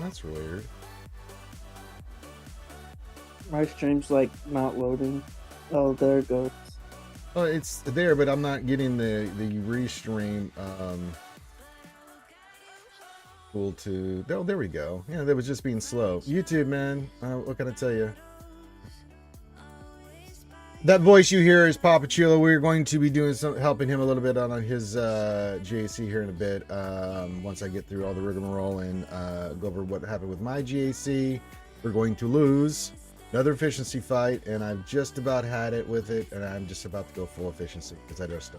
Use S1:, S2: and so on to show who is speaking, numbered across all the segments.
S1: That's weird.
S2: My stream's like not loading. Oh, there it goes.
S1: Oh, it's there, but I'm not getting the restream tool to. Oh, there we go. Yeah, that was just being slow. YouTube, man. What can I tell you? That voice you hear is Papa Chulo. We're going to be doing some helping him a little bit on his GAC here in a bit. Once I get through all the rigmarole and go over what happened with my GAC, we're going to lose another efficiency fight, and I've just about had it with it, and I'm just about to go full efficiency because I just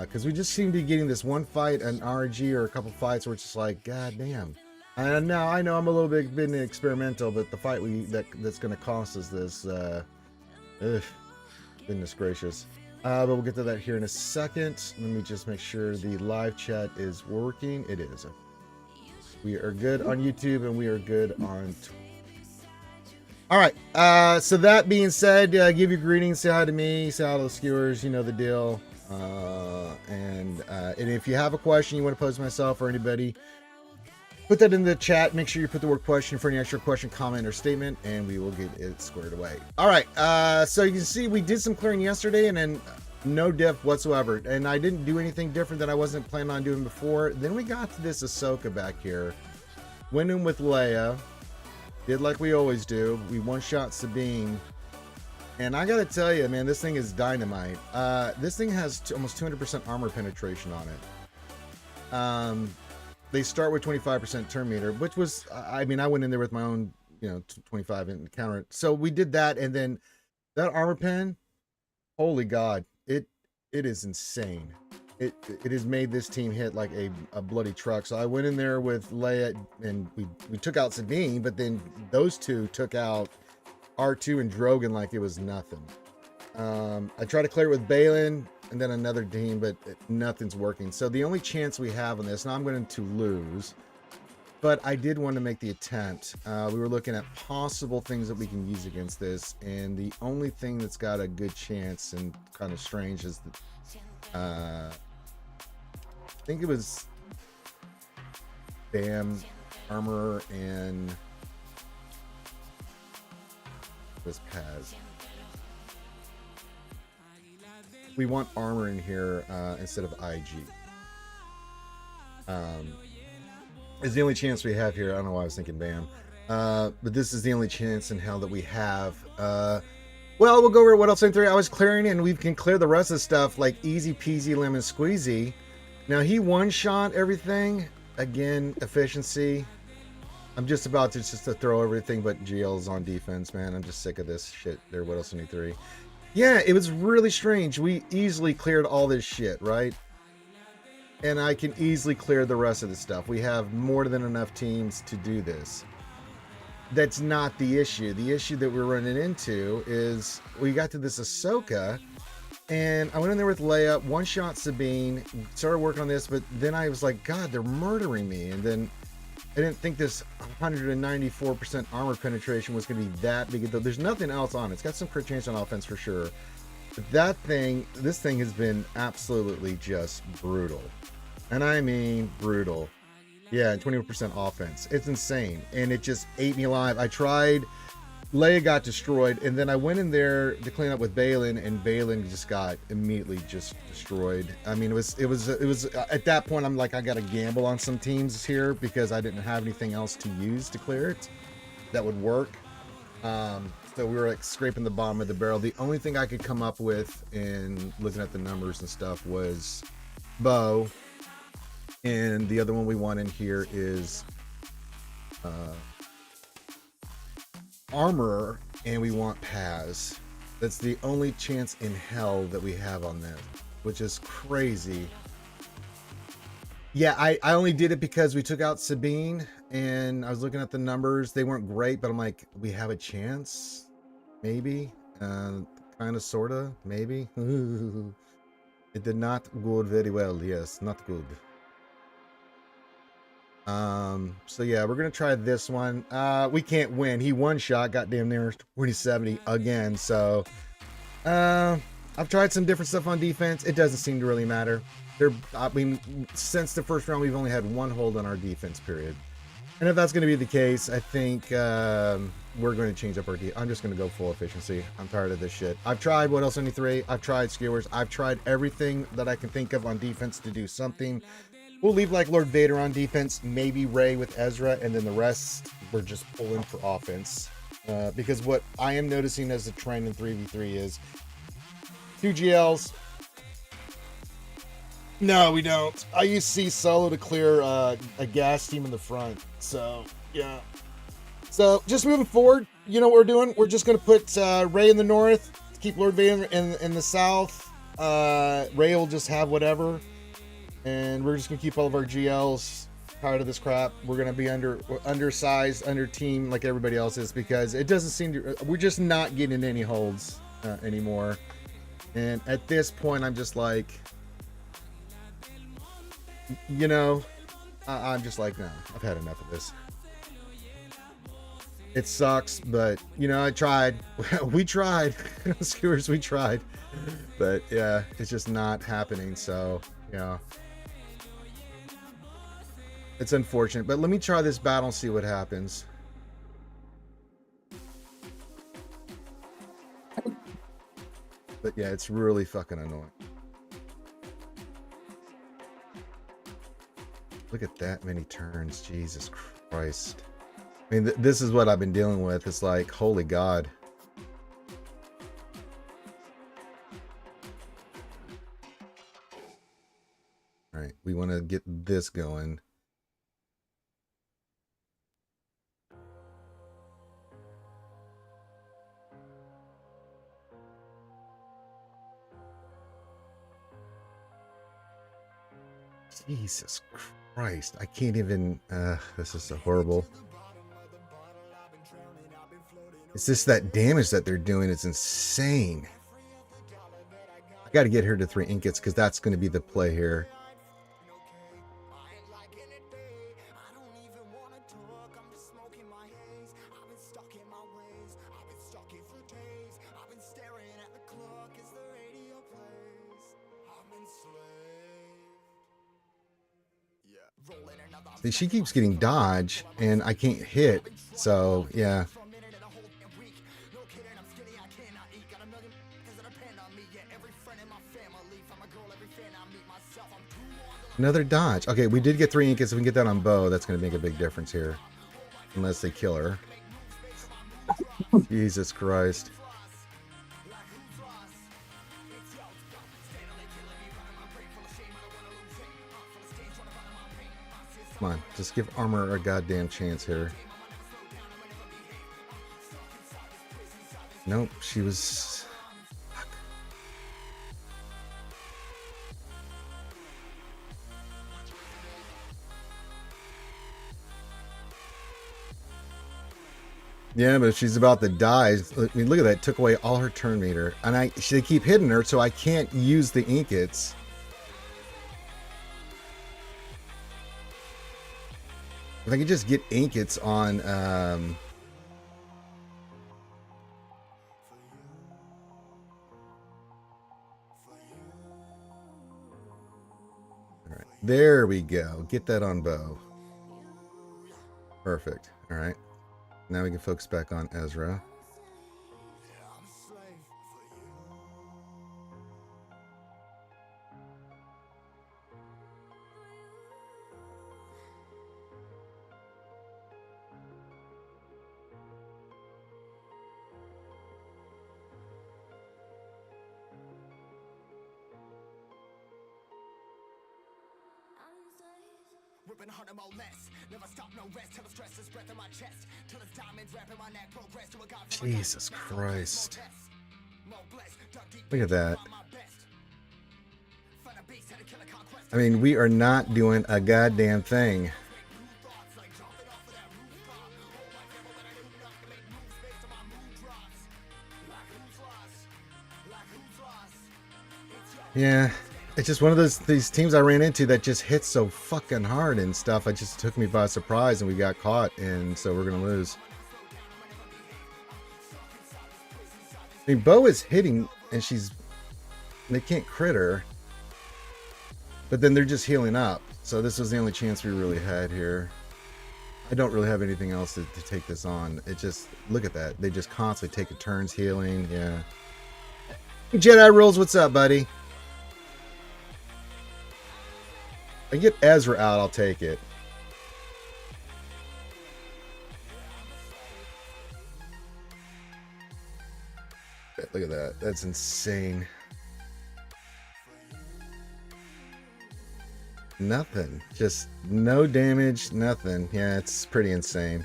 S1: because we just seem to be getting this one fight, an RG or a couple fights where it's just like, god damn. And now I know I'm a little bit experimental, but the fight that's going to cost us this. Ugh, goodness gracious. But we'll get to that here in a second. Let me just make sure the live chat is working. It is. We are good on YouTube and we are good on Twitch. All right. So that being said, give your greetings. Say hi to me. Say hi to the skewers. You know the deal. And if you have a question you want to pose to myself or anybody, put that in the chat. Make sure you put the word question for any extra question, comment, or statement, and we will get it squared away. All right. So you can see we did some clearing yesterday, and then no diff whatsoever. And I didn't do anything different that I wasn't planning on doing before. Then we got to this Ahsoka back here. Went in with Leia. Did like we always do. We one-shot Sabine. And I gotta tell you, man, this thing is dynamite. This thing has almost 200% armor penetration on it. They start with 25% turn meter, which was, I mean, I went in there with my own, 25 and counter it. So we did that, and then that armor pen, holy God, it is insane. It has made this team hit like a bloody truck. So I went in there with Leia, and we took out Sabine, but then those two took out R2 and Drogon like it was nothing. I tried to clear it with Balin and then another team, but nothing's working. So the only chance we have on this, now I'm going to lose, but I did want to make the attempt. We were looking at possible things that we can use against this, and the only thing that's got a good chance and kind of strange is I think it was Bam, Armor, and this Paz. We want armor in here instead of IG. Is the only chance we have here. I don't know why I was thinking Bam. But this is the only chance in hell that we have. Well, we'll go over what else in 3. I was clearing, and we can clear the rest of the stuff like easy peasy lemon squeezy. Now he one-shot everything. Again, efficiency. I'm just about to throw everything but GLs on defense, man. I'm just sick of this shit. There, what else in 3? Yeah, it was really strange. We easily cleared all this shit, right? And I can easily clear the rest of the stuff. We have more than enough teams to do this. That's not the issue. The issue that we're running into is we got to this Ahsoka, and I went in there with Leia, one-shot Sabine, started working on this, but then I was like, God, they're murdering me. And then I didn't think this 194% armor penetration was going to be that big. There's nothing else on it. It's got some crit chance on offense for sure. But this thing has been absolutely just brutal. And I mean brutal. Yeah, 20% offense. It's insane. And it just ate me alive. I tried. Leia got destroyed. And then I went in there to clean up with Balin, and Balin just got immediately just destroyed. I mean, it was at that point, I'm like, I got to gamble on some teams here because I didn't have anything else to use to clear it that would work. So we were like scraping the bottom of the barrel. The only thing I could come up with in looking at the numbers and stuff was Bo. And the other one we want in here is Armor, and we want Paz. That's the only chance in hell that we have on this, which is crazy. Yeah, I only did it because we took out Sabine, and I was looking at the numbers. They weren't great, but I'm like, we have a chance, maybe, kind of, sort of, maybe. It did not go very well. Yes, not good. So yeah, we're gonna try this one. We can't win. He one-shot, goddamn near 2070 again. So I've tried some different stuff on defense. It doesn't seem to really matter. I mean, since the first round, we've only had one hold on our defense period. And if that's going to be the case, I think we're going to change up our D. I'm just going to go full efficiency. I'm tired of this shit. I've tried What Else 93. I've tried skewers. I've tried everything that I can think of on defense to do something. We'll leave like Lord Vader on defense, maybe Rey with Ezra, and then the rest we're just pulling for offense. Because what I am noticing as a trend in 3v3 is 2 GLs. No, we don't. I use C solo to clear a gas team in the front. So, yeah. So, just moving forward, you know what we're doing? We're just going to put Rey in the north, keep Lord Vader in the south. Rey will just have whatever. And we're just going to keep all of our GLs. Tired of this crap. We're going to be undersized, under team like everybody else is, because it doesn't seem to... We're just not getting any holds anymore. And at this point, I'm just like... You know, I'm just like, no, I've had enough of this. It sucks, but, you know, I tried. We tried. Skewers, we tried. But, yeah, it's just not happening, so, yeah. It's unfortunate, but let me try this battle and see what happens. But, yeah, it's really fucking annoying. Look at that many turns. Jesus Christ. I mean, this is what I've been dealing with. It's like, holy God. All right, we want to get this going. Jesus Christ, I can't even, this is so horrible. It's just that damage that they're doing is insane. I got to get her to 3 ingots because that's going to be the play here. See, she keeps getting dodge and I can't hit, so yeah. Another dodge. Okay, we did get 3 ingots. If we can get that on Bo, that's going to make a big difference here. Unless they kill her. Jesus Christ. Come on, just give Armor a goddamn chance here. Nope, she was... Fuck. Yeah, but if she's about to die, I mean, look at that. It took away all her turn meter. And they keep hitting her, so I can't use the ingots. If I could just get ingots on... All right, there we go. Get that on Bo. Perfect. All right. Now we can focus back on Ezra. Jesus Christ. Look at that. I mean, we are not doing a goddamn thing. Yeah, it's just one of these teams I ran into that just hits so fucking hard and stuff. It just took me by surprise and we got caught, and so we're gonna lose. I mean, Bo is hitting and they can't crit her, but then they're just healing up. So this was the only chance we really had here. I don't really have anything else to take this on. It just, look at that. They just constantly taking turns healing. Yeah. Jedi Rules, what's up, buddy? I get Ezra out, I'll take it. Look at that. That's insane. Nothing. Just no damage, nothing. Yeah, it's pretty insane.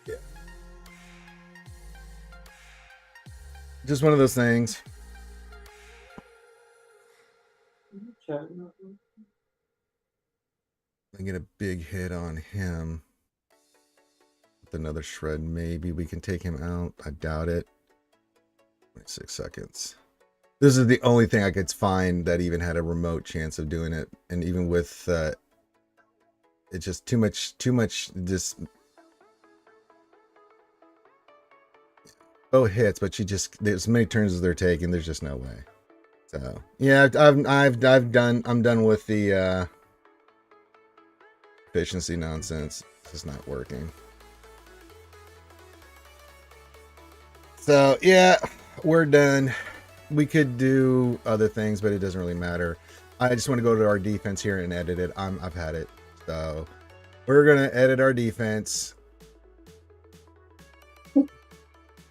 S1: Yeah. Just one of those things. I get a big hit on him. With another shred, maybe we can take him out. I doubt it. 26 seconds. This is the only thing I could find that even had a remote chance of doing it. And even with it's just too much just both hits, but she just, there's as many turns as they're taking, there's just no way. So yeah, I'm done with the efficiency nonsense. It's just not working. So yeah, we're done. We could do other things, but it doesn't really matter. I just want to go to our defense here and edit it. I've had it. So we're gonna edit our defense.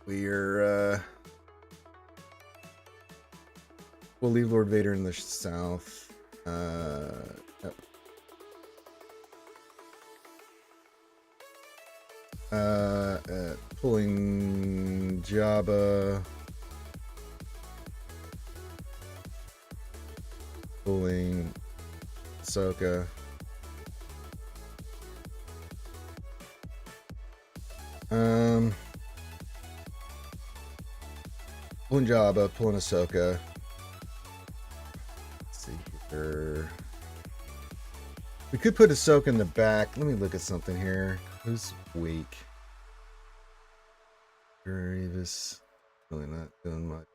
S1: We're we'll leave Lord Vader in the south. Yep. Pulling Jabba. Pulling Ahsoka. Pulling Jabba, pulling Ahsoka. Let's see here. We could put Ahsoka in the back. Let me look at something here. Who's weak? Grievous. Really not doing much.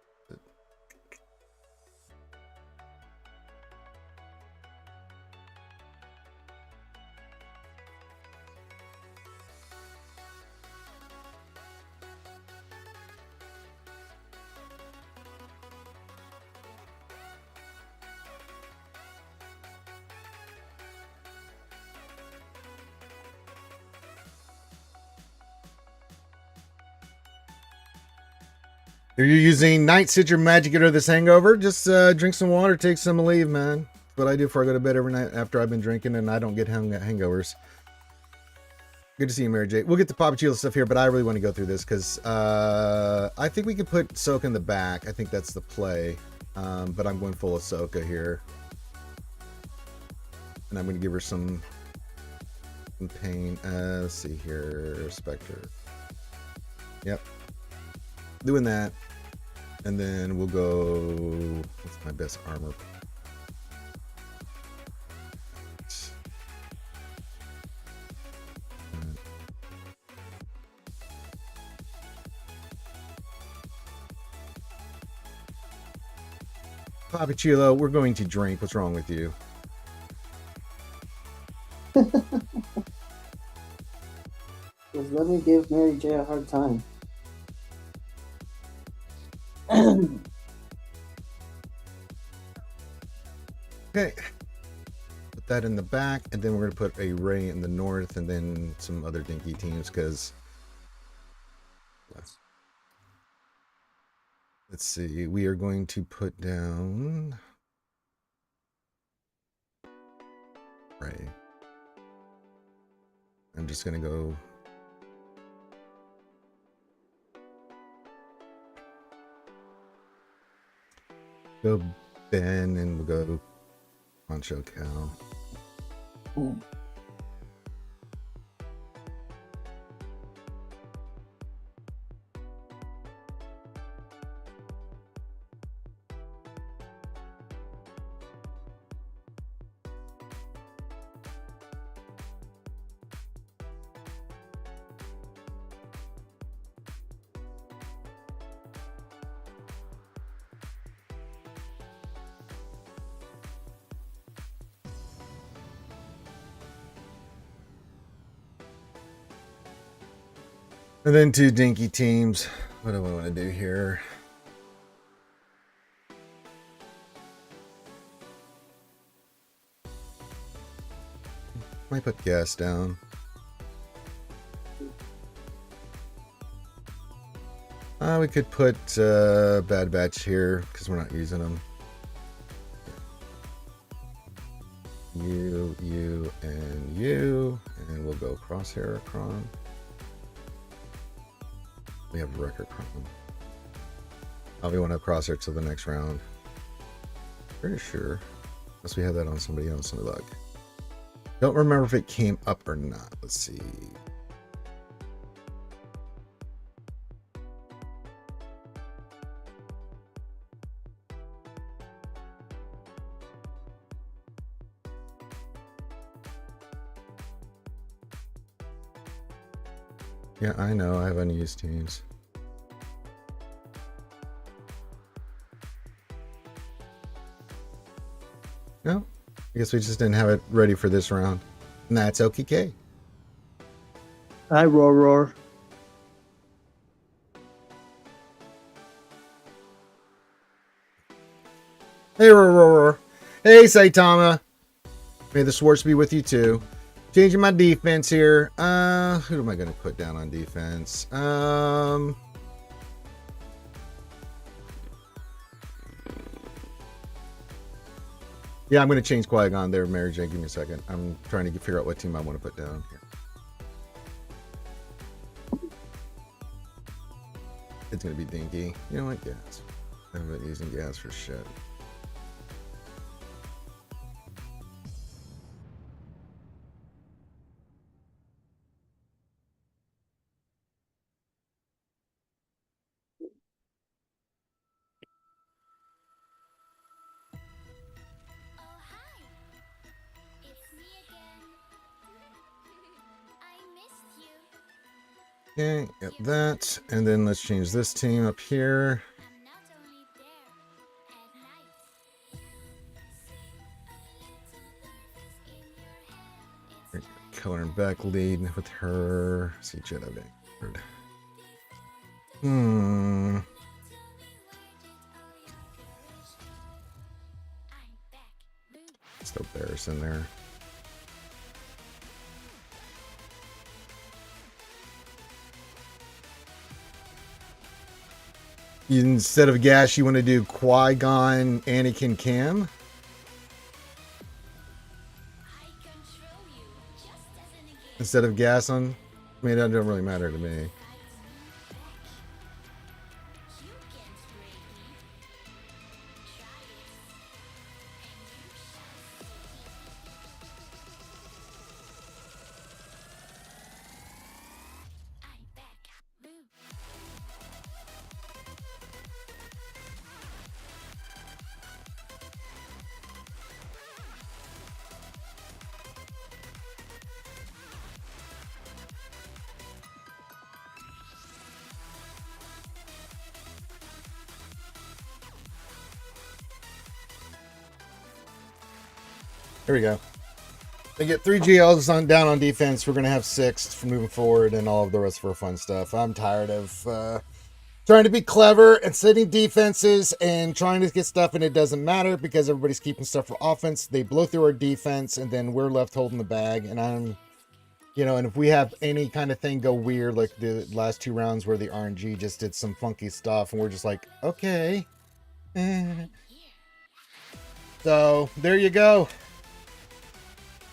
S1: Are you using Night Citrus Magic or this hangover? Just drink some water, take some leave, man. That's what I do before I go to bed every night after I've been drinking, and I don't get hangovers. Good to see you, Mary J. We'll get the Papa Chulo stuff here, but I really want to go through this because I think we could put Ahsoka in the back. I think that's the play, but I'm going full Ahsoka here. And I'm going to give her some pain. Let's see here. Spectre. Yep. Doing that. And then we'll go. What's my best armor? Papa Chulo, we're going to drink. What's wrong with you?
S2: Just let me give Mary J a hard time.
S1: Okay. Put that in the back, and then we're going to put a Ray in the north, and then some other dinky teams, because let's see. We are going to put down Ray. I'm just going to go Ben, and we'll go Poncho Cal.
S2: Ooh.
S1: And then 2 dinky teams. What do I want to do here? Might put gas down. We could put Bad Batch here because we're not using them. You, and we'll go Crosshair Cron. We have Record Cron. Oh, we want to Crosshair till the next round. Pretty sure. Unless we have that on somebody else. Let me look. Don't remember if it came up or not. Let's see. Yeah, I know. I have unused teams. No, I guess we just didn't have it ready for this round. And that's okay.
S2: Hi, Roar.
S1: Hey, Roar. Hey, Saitama. May the Swartz be with you too. Changing my defense here. Who am I going to put down on defense? Yeah, I'm going to change Qui-Gon there, Mary Jane. Give me a second. I'm trying to figure out what team I want to put down here. It's going to be Dinky. You know what? Gas. I haven't been using gas for shit. Okay, get that. And then let's change this team up here. Color and back lead with her. See Jedi Vanguard. Still Barris in there. Instead of gas, you want to do Qui-Gon, Anakin, Cam? Instead of gas on? I mean, that doesn't really matter to me. Here we go. They get 3 GLs down on defense. We're going to have 6 for moving forward and all of the rest of our fun stuff. I'm tired of trying to be clever and setting defenses and trying to get stuff, and it doesn't matter because everybody's keeping stuff for offense. They blow through our defense, and then we're left holding the bag. And I'm, you know, and if we have any kind of thing go weird, like the last 2 rounds where the RNG just did some funky stuff, and we're just like, okay. So, there you go.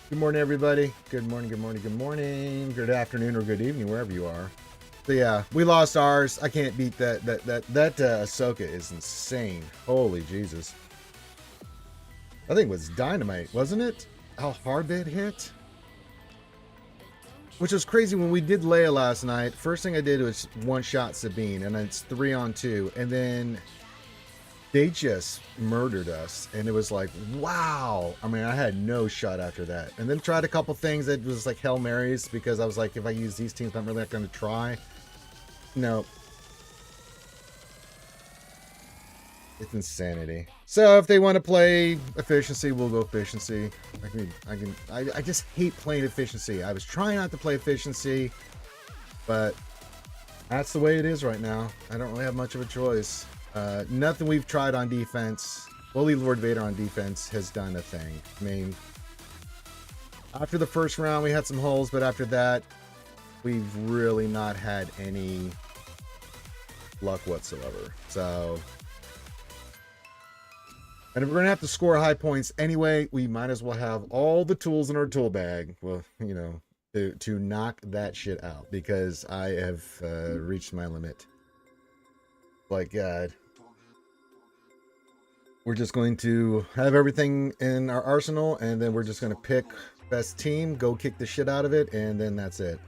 S1: Good morning, everybody. Good morning, good morning, good morning. Good afternoon or good evening, wherever you are. So yeah, we lost ours. I can't beat that. That Ahsoka is insane. Holy Jesus. I think it was dynamite, wasn't it? How hard that hit? Which was crazy when we did Leia last night. First thing I did was one-shot Sabine, and it's 3-on-2. And then they just murdered us, and it was like, wow. I mean, I had no shot after that. And then tried a couple things that was like Hail Marys, because I was like, if I use these teams, I'm really not going to try. No. It's insanity. So if they want to play efficiency, we'll go efficiency. I just hate playing efficiency. I was trying not to play efficiency, but That's the way it is right now. I don't really have much of a choice. Nothing we've tried on defense, Bully Lord Vader on defense, has done a thing. I mean, after the first round, we had some holes, but after that, we've really not had any luck whatsoever. So, and if we're going to have to score high points anyway, we might as well have all the tools in our tool bag. Well, you know, to knock that shit out, because I have reached my limit. Like, God. We're just going to have everything in our arsenal, and then we're just going to pick best team, go kick the shit out of it, and then that's it.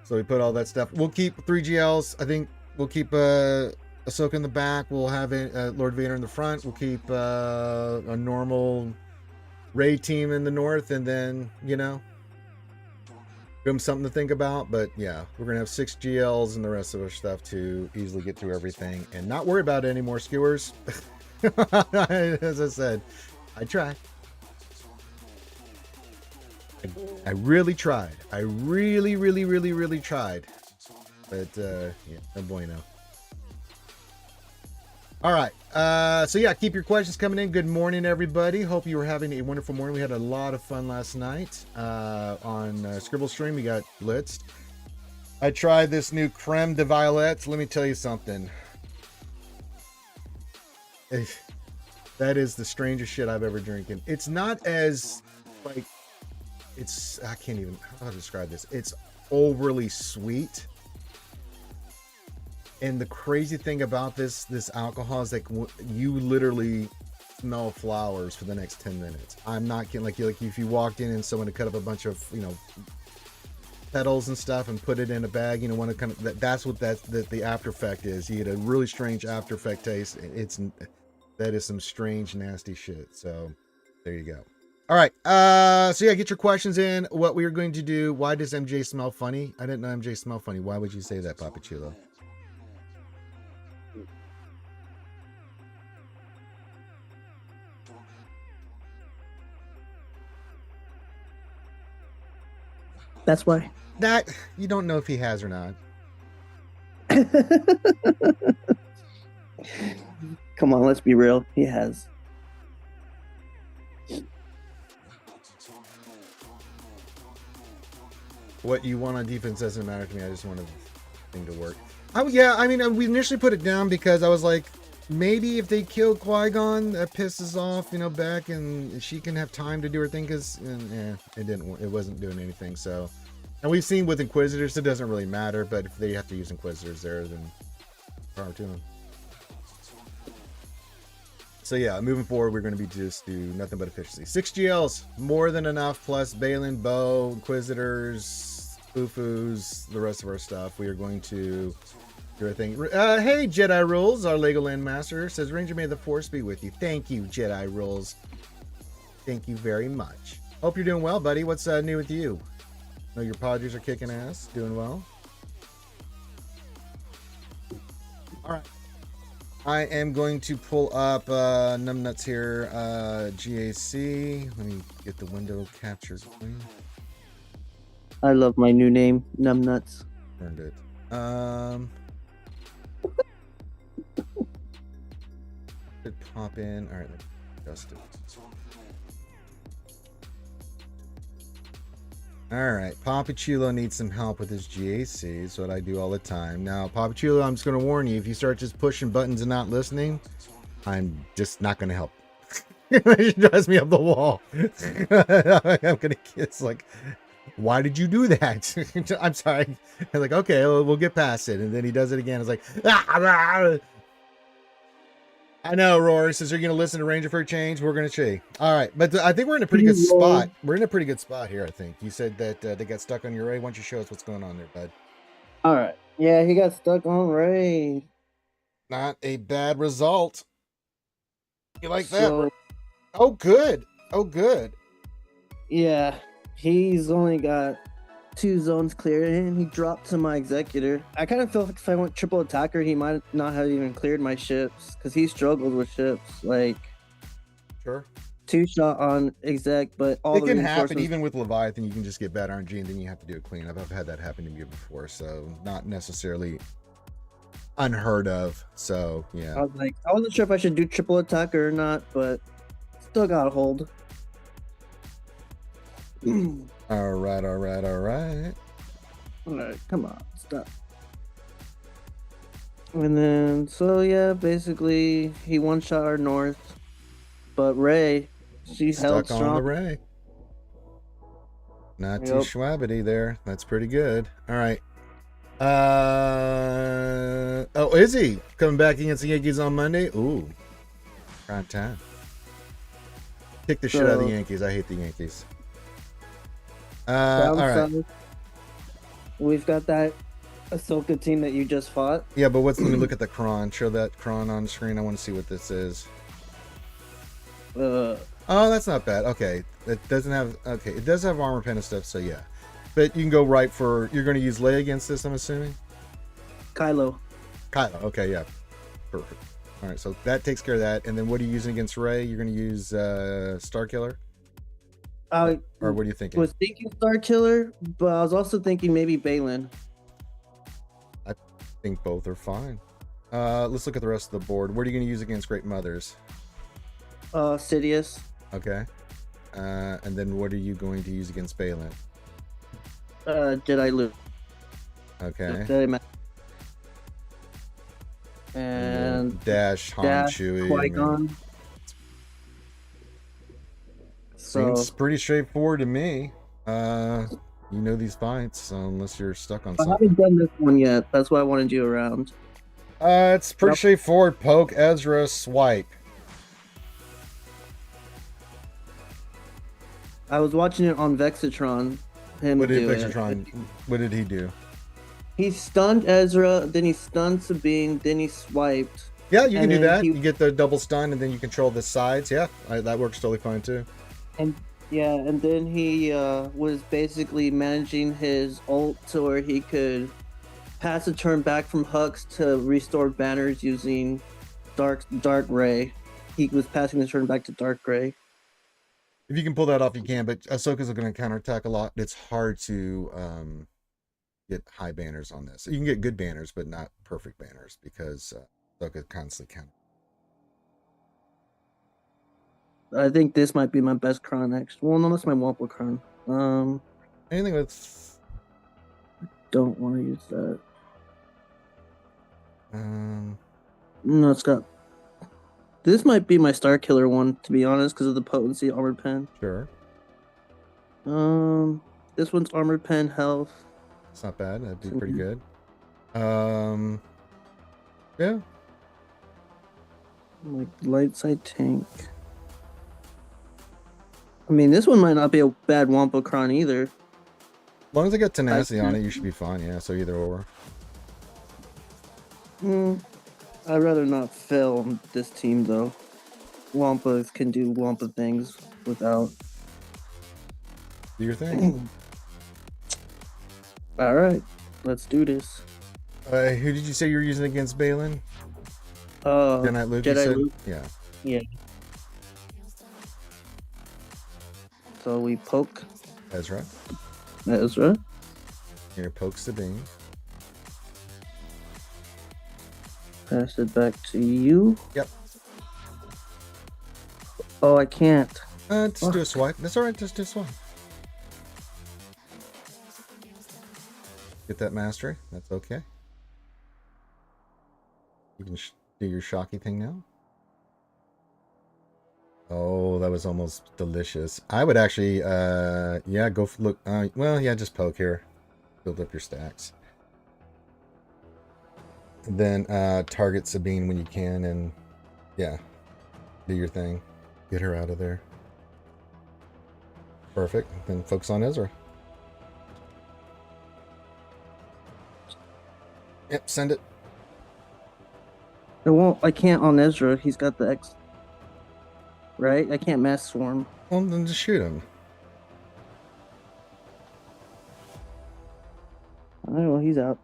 S1: So we put all that stuff. We'll keep 3 GLs. I think we'll keep Ahsoka in the back. We'll have Lord Vader in the front. We'll keep a normal raid team in the north, and then, you know, give them something to think about. But yeah, we're gonna have 6 GLs and the rest of our stuff to easily get through everything and not worry about any more skewers. As I said, I tried. I really tried. I really tried. But yeah, no bueno. All right. So yeah, keep your questions coming in. Good morning, everybody. Hope you were having a wonderful morning. We had a lot of fun last night on Scribble Stream. We got blitzed. I tried this new creme de violette. Let me tell you something. That is the strangest shit I've ever drinking. It's not as like, it's, I can't even, how to describe this. It's overly sweet. And the crazy thing about this alcohol is like you literally smell flowers for the next 10 minutes. I'm not kidding. Like if you walked in and someone had cut up a bunch of, you know, petals and stuff and put it in a bag, you know, want to kind of, that's what the after effect is. You get a really strange after effect taste. That is some strange, nasty shit. So there you go. All right. So yeah, get your questions in. What we are going to do. Why does MJ smell funny? I didn't know MJ smelled funny. Why would you say that, Papa Chulo?
S2: That's why.
S1: That you don't know if he has or not.
S2: Come on, let's be real. He has.
S1: What you want on defense doesn't matter to me. I just want the thing to work. Yeah, I mean, we initially put it down because I was like, maybe if they kill Qui-Gon, that pisses off, you know, Beck, and she can have time to do her thing. Because it wasn't doing anything. So, and we've seen with Inquisitors, it doesn't really matter. But if they have to use Inquisitors there, then power to them. So yeah, moving forward, we're going to be just do nothing but efficiency. 6 GLs, more than enough, plus Balin, Bow, Inquisitors, Ufus, the rest of our stuff. We are going to do our thing. Hey, Jedi Rules, our Legoland Master, says, Ranger, may the Force be with you. Thank you, Jedi Rules. Thank you very much. Hope you're doing well, buddy. What's new with you? I know your Padres are kicking ass. Doing well. All right. I am going to pull up Numbnuts here, GAC. Let me get the window captured.
S2: I love my new name, Numbnuts.
S1: Earned it. Did pop in. All right, let's adjust it. All right, Papachulo needs some help with his GAC. That's what I do all the time. Now, Papachulo, I'm just going to warn you, if you start just pushing buttons and not listening, I'm just not going to help. It drives me up the wall. I'm going to kiss like, why did you do that? I'm sorry. I'm like, okay, we'll get past it. And then he does it again. It's like, I know, Roar says you're going to listen to Ranger for a change. We're going to see. All right. But I think we're in a pretty good spot. We're in a pretty good spot here, I think. You said that they got stuck on your Ray. Why don't you show us what's going on there, bud?
S2: All right. Yeah, he got stuck on Ray.
S1: Not a bad result. You like that? Oh, good. Oh, good.
S2: Yeah. He's only got 2 zones cleared and he dropped to my executor. I kind of feel like if I went triple attacker, he might not have even cleared my ships because he struggled with ships. Like,
S1: sure.
S2: 2-shot on exec, but all
S1: It
S2: the
S1: can happen
S2: reinforcements.
S1: even with Leviathan. You can just get bad RNG and then you have to do a cleanup. I've had that happen to me before, so not necessarily unheard of. So yeah.
S2: I wasn't sure if I should do triple attack or not, but still got a hold.
S1: All right.
S2: Alright, come on, stop. And then, so yeah, basically, he one-shot our north, but Ray, she held
S1: Stuck on
S2: strong.
S1: the Ray. Not too
S2: Yep.
S1: schwabbity there. That's pretty good. All right. Oh, is he coming back against the Yankees on Monday? Ooh, prime time. Kick the shit out of the Yankees. I hate the Yankees. All right.
S2: We've got that Ahsoka team that you just fought.
S1: Yeah, but let me look at the cron. Show that cron on screen. I want to see what this is. Oh, that's not bad. Okay, it doesn't have. Okay, it does have armor pen and stuff. So yeah, but you can go right for. You're going to use Leia against this, I'm assuming.
S2: Kylo.
S1: Okay, yeah, perfect. All right, so that takes care of that. And then what are you using against Rey? You're going to use Star Killer. Or what are you thinking?
S2: I was thinking Star Killer, but I was also thinking maybe Balin.
S1: I think both are fine. Let's look at the rest of the board. What are you going to use against Great Mothers?
S2: Sidious.
S1: Okay. And then what are you going to use against Balin?
S2: Jedi Luke.
S1: Okay.
S2: Jedi and
S1: Dash, Han, Chewie.
S2: Qui-Gon.
S1: Seems pretty straightforward to me. You know these fights, so unless you're stuck on something.
S2: I haven't done this one yet. That's why I wanted you around.
S1: It's pretty straightforward. Poke, Ezra, swipe.
S2: I was watching it on Vexitron.
S1: What did he do?
S2: He stunned Ezra, then he stunned Sabine, then he swiped.
S1: Yeah, you can do that. You get the double stun, and then you control the sides. Yeah, that works totally fine too.
S2: And then he was basically managing his ult to where he could pass a turn back from Hux to restore banners using Dark Ray. He was passing the turn back to Dark Ray.
S1: If you can pull that off, you can. But Ahsoka's going to counterattack a lot. It's hard to get high banners on this. You can get good banners, but not perfect banners because Ahsoka constantly counter.
S2: I think this might be my best cron next. Well, no, that's my Wampa cron.
S1: Anything with...
S2: Don't want to use that.
S1: No,
S2: it's got... This might be my Star Killer one, to be honest, because of the potency armored pen.
S1: Sure.
S2: This one's armored pen health.
S1: It's not bad. That'd be pretty good. Yeah.
S2: Like light side tank. I mean, this one might not be a bad Wampa cron either.
S1: As long as I got tenacity on it, you should be fine. Yeah, so either or.
S2: I'd rather not fail on this team, though. Wampas can do Wampa things without.
S1: Do your thing.
S2: Alright, let's do this.
S1: Who did you say you were using against Balin?
S2: Jedi
S1: Luke,
S2: Jedi Luke.
S1: Yeah.
S2: So we poke
S1: Ezra. Here, poke Sabine.
S2: Pass it back to you.
S1: Yep.
S2: Oh, I can't.
S1: Just do a swipe. That's alright, just do a swipe. Get that mastery. That's okay. You can do your shocky thing now. Oh, that was almost delicious. I would actually, yeah, go look. Well, yeah, just poke here. Build up your stacks. And then target Sabine when you can, and yeah, do your thing. Get her out of there. Perfect. Then focus on Ezra. Yep, send it.
S2: It won't. I can't on Ezra. He's got the X. Right? I can't mass swarm.
S1: Well, then just shoot him.
S2: Oh, well, he's out.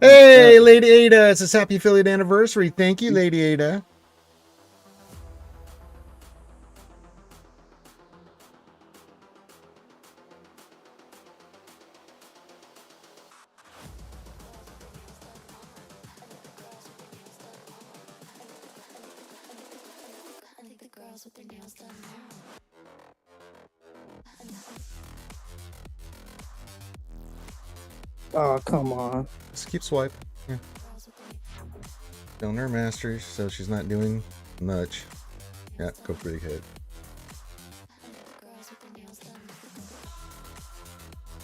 S1: Hey, Lady Ada! It's a happy affiliate anniversary. Thank you, Lady Ada.
S2: Oh, come on.
S1: Just keep swiping. Yeah. Killing her mastery, so she's not doing much. Yeah, go for the hit.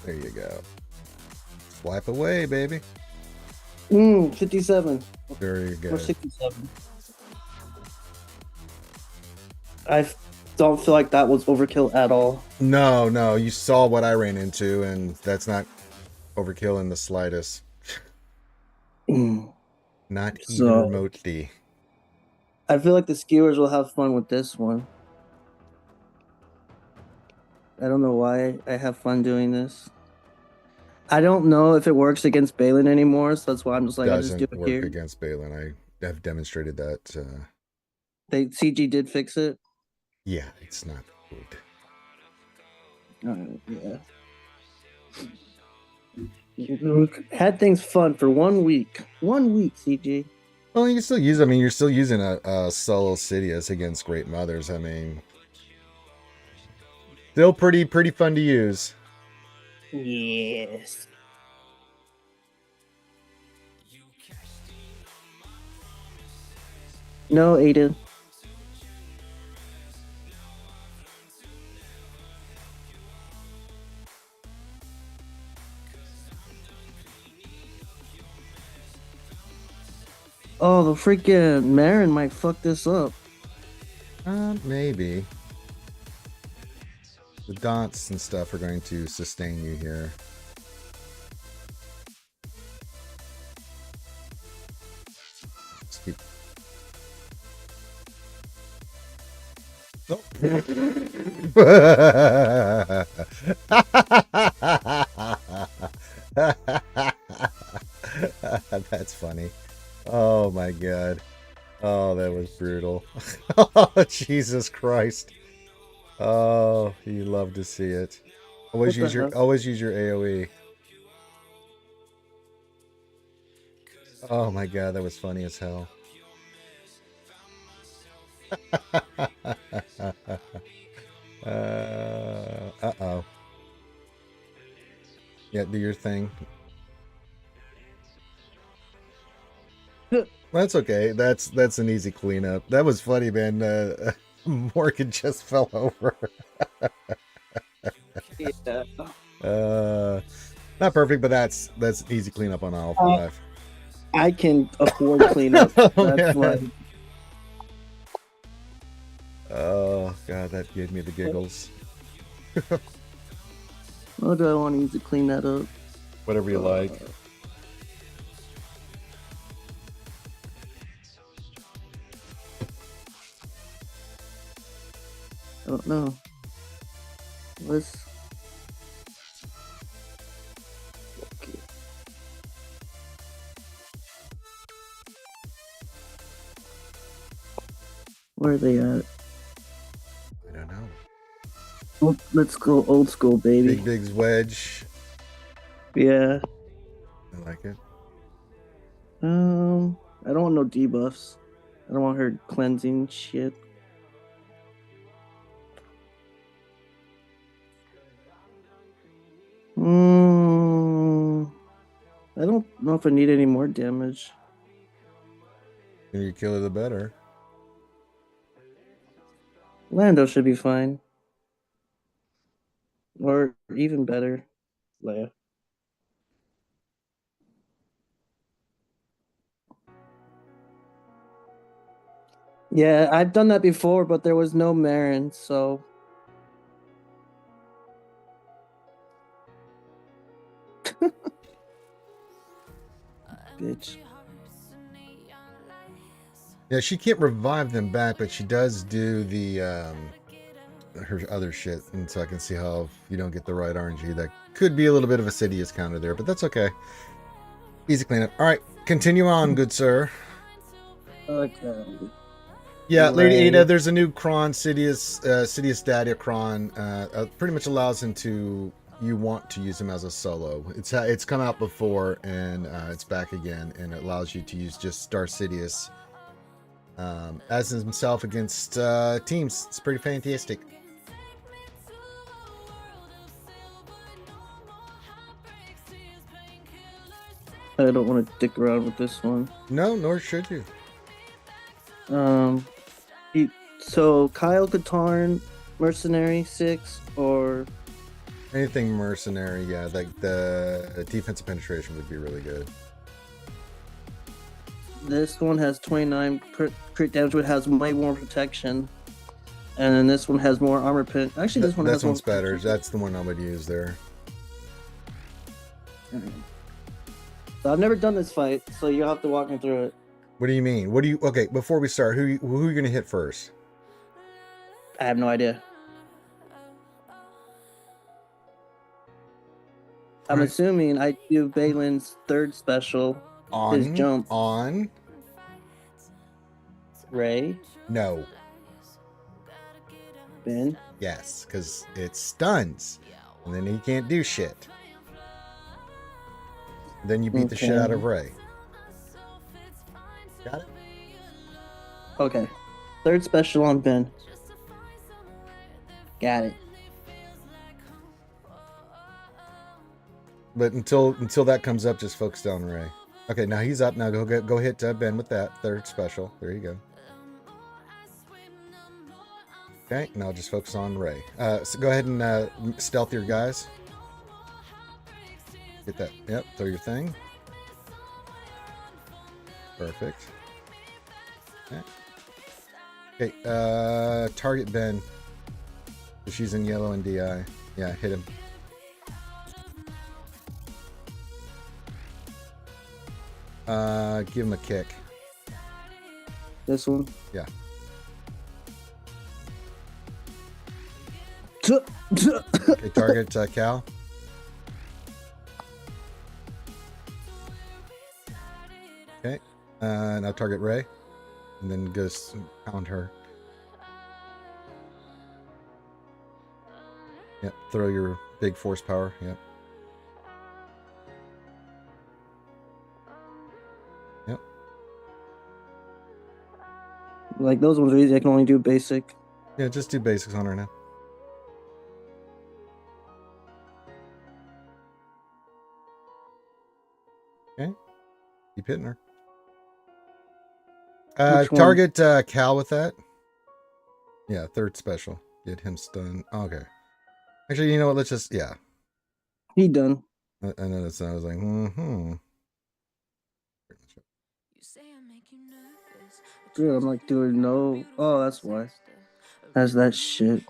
S1: There you go. Swipe away, baby.
S2: 57.
S1: Very
S2: Or
S1: good.
S2: 67. I don't feel like that was overkill at all.
S1: No, no, you saw what I ran into, and that's not overkill in the slightest. Not even
S2: So
S1: remotely.
S2: I feel like the skewers will have fun with this one. I don't know why I have fun doing this. I don't know if it works against Balin anymore, so that's why I'm just like, I just do
S1: Doesn't
S2: it
S1: work
S2: here.
S1: against Balin. I have demonstrated that.
S2: CG did fix it.
S1: Yeah, it's not good.
S2: Yeah. You had things fun for 1 week. 1 week, CG.
S1: Well, you can still use. I mean, you're still using a solo Sidious against Great Mothers. I mean, still pretty fun to use.
S2: Yes. No, Aiden. Oh, the freaking Marin might fuck this up.
S1: Maybe. The dots and stuff are going to sustain you here. Just keep... Oh. That's funny. Oh my god. Oh, that was brutal. Oh, Jesus Christ. Oh, you love to see it. Always use your AoE. Oh my god, that was funny as hell. Uh-oh. Yeah, do your thing. That's okay. That's an easy cleanup. That was funny, man. Morgan just fell over.
S2: Yeah.
S1: Not perfect, but that's easy cleanup on all 5.
S2: I can afford cleanup. That's like.
S1: Oh god, that gave me the giggles.
S2: What do I want to use to clean that up?
S1: Whatever you like.
S2: I don't know. Let's. Okay. Where are they at?
S1: I don't know.
S2: Well, let's go old school, baby.
S1: Big Big's wedge.
S2: Yeah.
S1: I like it.
S2: I don't want no debuffs. I don't want her cleansing shit. I don't know if I need any more damage.
S1: The you kill her, the better.
S2: Lando should be fine. Or even better, Leia. Yeah, I've done that before, but there was no Marin, so. Bitch.
S1: Yeah, she can't revive them back, but she does do the her other shit, and so I can see how if you don't get the right RNG, that could be a little bit of a Sidious counter there, but that's okay. Easy cleanup. All right, continue on, good sir.
S2: Okay.
S1: Yeah, Lady
S2: Right.
S1: Ada, there's a new Kron, Sidious Daddy Kron. Pretty much allows him to, you want to use him as a solo. It's come out before, and it's back again, and it allows you to use just Star Sidious as himself against teams. It's pretty fantastic.
S2: I don't want to dick around with this one.
S1: No, nor should you.
S2: So Kyle Katarn, Mercenary 6, or
S1: Anything mercenary, yeah. Like the defensive penetration would be really good.
S2: this one has 29 crit damage, but has way more protection. And then this one has more armor pen. Actually, this one has
S1: one's
S2: more
S1: better. That's the one I would use there.
S2: So I've never done this fight, so you'll have to walk me through it.
S1: What do you mean? What do you? Okay, before we start, who are you gonna hit first?
S2: I have no idea. I'm assuming I do Balin's third special. His jump.
S1: On.
S2: Ray.
S1: No.
S2: Ben.
S1: Yes, because it stuns, and then he can't do shit. Then you beat the shit out of Ray. Got it?
S2: Okay. Third special on Ben. Got it.
S1: But until that comes up, just focus on Ray. Okay, now he's up. Now go hit Ben with that third special. There you go. Okay, now just focus on Ray. So go ahead and stealth your guys. Get that. Yep, throw your thing. Perfect. Okay, target Ben. She's in yellow and DI. Yeah, hit him. Give him a kick.
S2: This one?
S1: Yeah. Okay, target Cal. Okay. Now target Ray. And then goes pound her. Yep, throw your big force power. Yep. Yep.
S2: Like those ones are easy. I can only do basic.
S1: Yeah, just do basics on her now. Okay. Keep hitting her. Target Cal with that. Yeah, third special. Get him stunned. Okay. Actually, you know what? Let's just, yeah.
S2: He done.
S1: And then I was like, mm-hmm.
S2: Dude, I'm like, dude, no. Oh, that's why. That's that shit.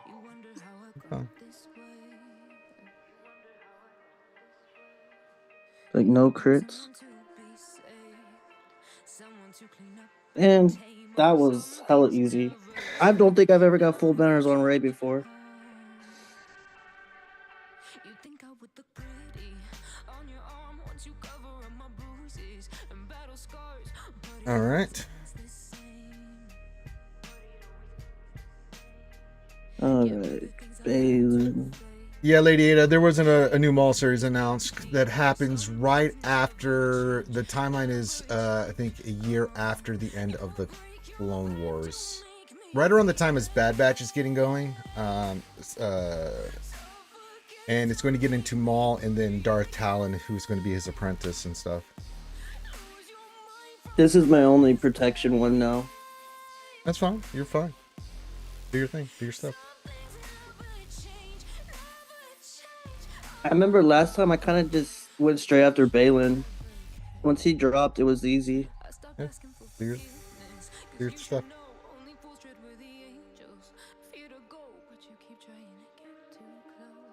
S1: Oh.
S2: Like, no crits. And that was hella easy. I don't think I've ever got full banners on Ray before.
S1: All right.
S2: Alright, Balin.
S1: Yeah, Lady Ada, there wasn't a new mall series announced that happens right after the timeline is, I think, a year after the end of the Clone Wars. Right around the time as Bad Batch is getting going. And it's going to get into Maul and then Darth Talon, who's going to be his apprentice and stuff.
S2: This is my only protection one now.
S1: That's fine. You're fine. Do your thing. Do your stuff.
S2: I remember last time I kind of just went straight after Balin. Once he dropped, it was easy.
S1: Yeah. Do your stuff.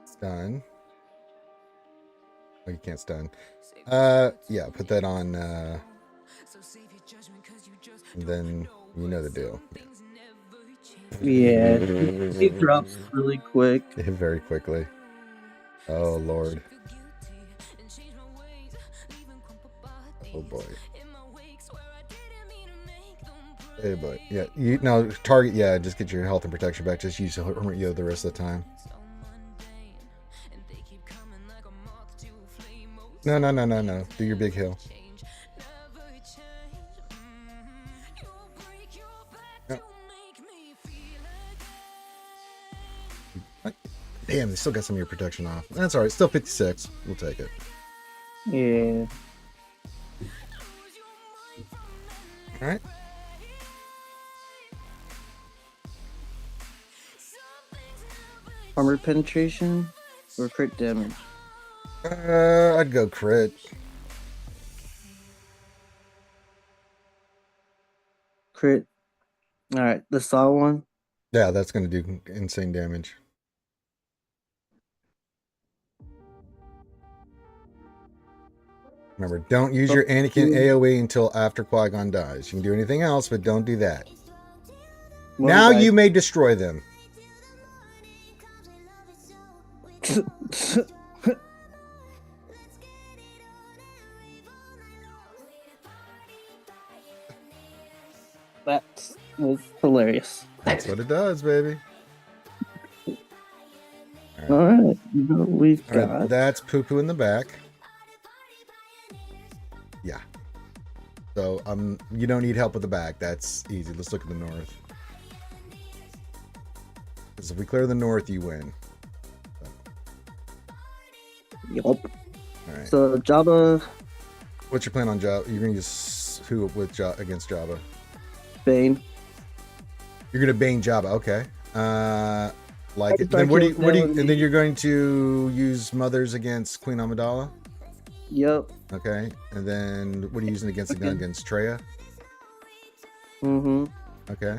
S1: Stun. Oh, you can't stun. Yeah, put that on, and then you know the deal.
S2: Yeah, he drops really quick.
S1: Very quickly. Oh, Lord. Oh, boy. Hey, boy. Yeah, you now target, yeah, just get your health and protection back. Just use the rest of the time. No. Do your big heal. Damn, they still got some of your protection off. That's all right. Still 56. We'll take it.
S2: Yeah.
S1: All right.
S2: Armor penetration or crit damage?
S1: I'd go crit.
S2: Crit. All right, the saw one.
S1: Yeah, that's going to do insane damage. Remember, don't use your Anakin AoE until after Qui-Gon dies. You can do anything else, but don't do that.
S2: Well,
S1: Now
S2: guys-
S1: you may destroy them.
S2: That was hilarious.
S1: That's what it does, baby.
S2: All right, we've
S1: All right,
S2: got.
S1: that's poo-poo in the back. Yeah. So you don't need help with the back. That's easy. Let's look at the north. Because if we clear the north, you win.
S2: Yup.
S1: All right.
S2: So Jabba,
S1: What's your plan on Jabba? You're gonna use who with against Jabba?
S2: Bane.
S1: You're gonna bane Jabba. Okay. Like it.
S2: Starkiller
S1: Then what do you?
S2: Melody.
S1: And then you're going to use mothers against Queen Amidala.
S2: Yep.
S1: Okay. And then what are you using against the gun against Treya?
S2: Mm-hmm.
S1: Okay.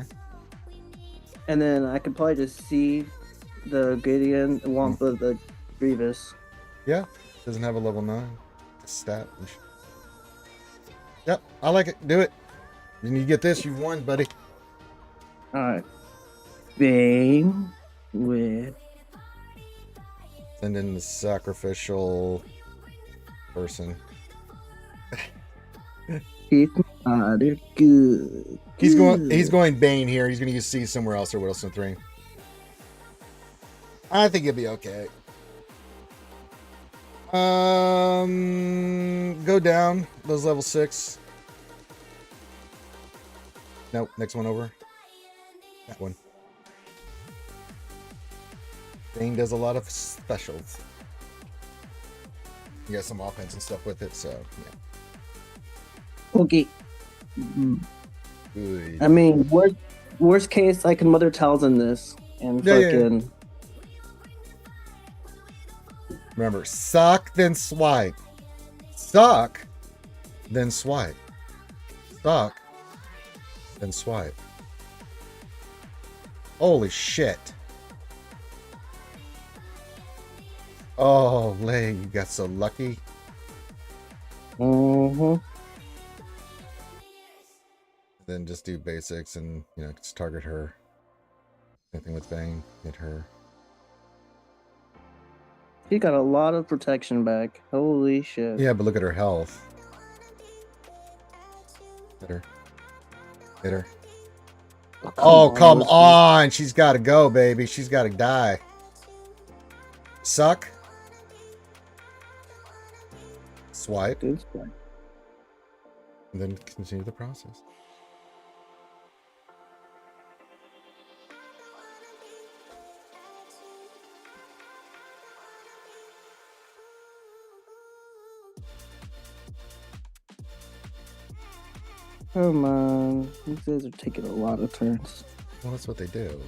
S2: And then I could probably just see the Gideon and Wampa the Grievous.
S1: Yeah. Doesn't have a level 9 stat. Yep. I like it. Do it. When you get this, you've won, buddy.
S2: All right. Bane with
S1: Send in the sacrificial person.
S2: Keith Potter. Good.
S1: He's going Bane here. He's going to use C somewhere else or Wilson 3. I think he'll be okay. Go down. Those level 6. Nope. Next one over. That one. Bane does a lot of specials. You got some offense and stuff with it, so yeah.
S2: Okay.
S1: Good.
S2: I mean, worst case, I can Mother Talzin this and fucking.
S1: Remember, suck, then swipe. Suck, then swipe. Suck, then swipe. Holy shit. Oh, Lay, you got so lucky.
S2: Mm-hmm.
S1: Then just do basics and, just target her. Same thing with Bane. Hit her.
S2: She got a lot of protection back. Holy shit.
S1: Yeah, but look at her health. Hit her. Hit her. Oh, come on. She's got to go, baby. She's got to die. Suck. Swipe.
S2: Good swipe.
S1: And then continue the process.
S2: Come on. These guys are taking a lot of turns.
S1: Well, that's what they do.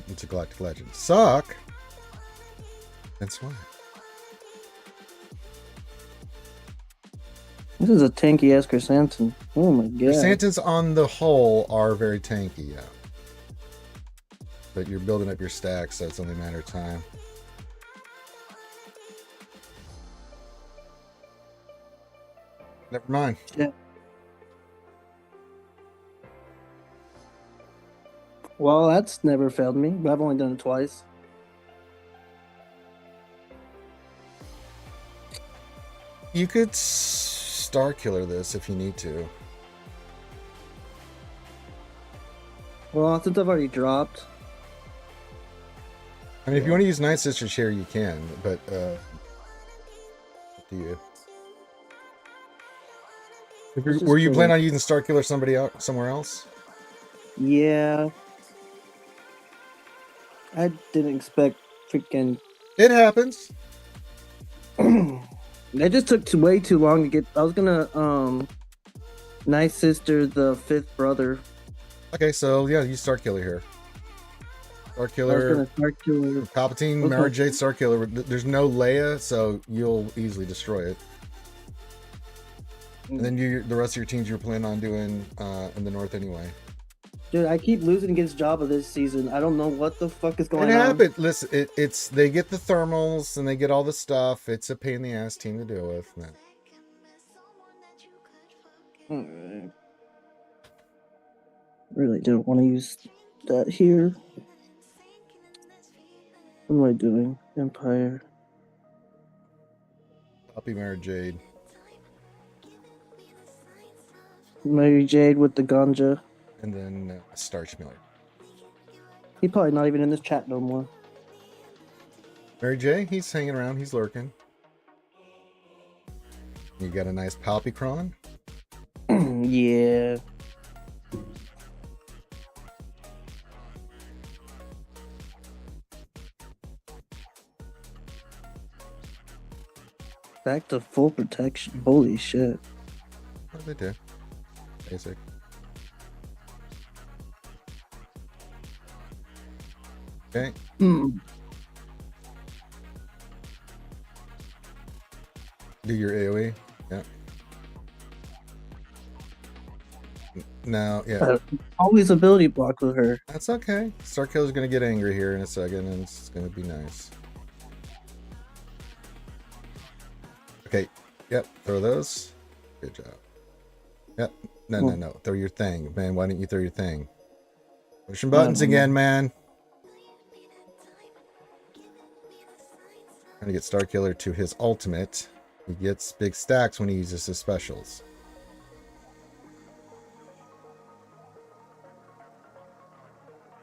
S1: It's a galactic legend. Suck. And swipe.
S2: This is a tanky ass Chrysanthemum. Oh my god.
S1: Chrysanthemums on the whole are very tanky, yeah. But you're building up your stacks, so it's only a matter of time. Never mind.
S2: Yeah. Well, that's never failed me, but I've only done it twice.
S1: You could Star Killer this if you need to.
S2: Well, since I've already dropped.
S1: I mean, if you want to use Night Sisters here, you can, but up to you. Were you planning on using Star Killer somewhere else?
S2: Yeah. I didn't expect freaking.
S1: It happens.
S2: That just took way too long to get. I was gonna Nice Sister, the fifth brother.
S1: Okay, so yeah, you Star Killer here. Star
S2: I was
S1: Killer,
S2: gonna start to.
S1: Palpatine,
S2: Okay.
S1: Mara Jade, Star Killer. There's no Leia, so you'll easily destroy it. And then the rest of your teams you're planning on doing in the north anyway.
S2: Dude, I keep losing against Jabba this season. I don't know what the fuck is going
S1: It
S2: on.
S1: happens. Listen, it's they get the thermals and they get all the stuff. It's a pain in the ass team to deal with. Man.
S2: Alright. Really don't want to use that here. What am I doing? Empire.
S1: Copy Mara Jade.
S2: Mary Jade with the ganja.
S1: And then Starch Miller.
S2: He probably not even in this chat no more.
S1: Mary J, he's hanging around. He's lurking. You got a nice Palpicron.
S2: Yeah. Back to full protection. Holy shit.
S1: What do they do? Basic. Okay.
S2: Mm.
S1: Do your AoE. Yeah. Now, yeah.
S2: Always ability block with her.
S1: That's okay. Starkiller's going to get angry here in a second, and it's going to be nice. Okay. Yep. Throw those. Good job. Yep. No. Throw your thing. Man, why didn't you throw your thing? Pushing buttons again, man. Trying to get Starkiller to his ultimate. He gets big stacks when he uses his specials.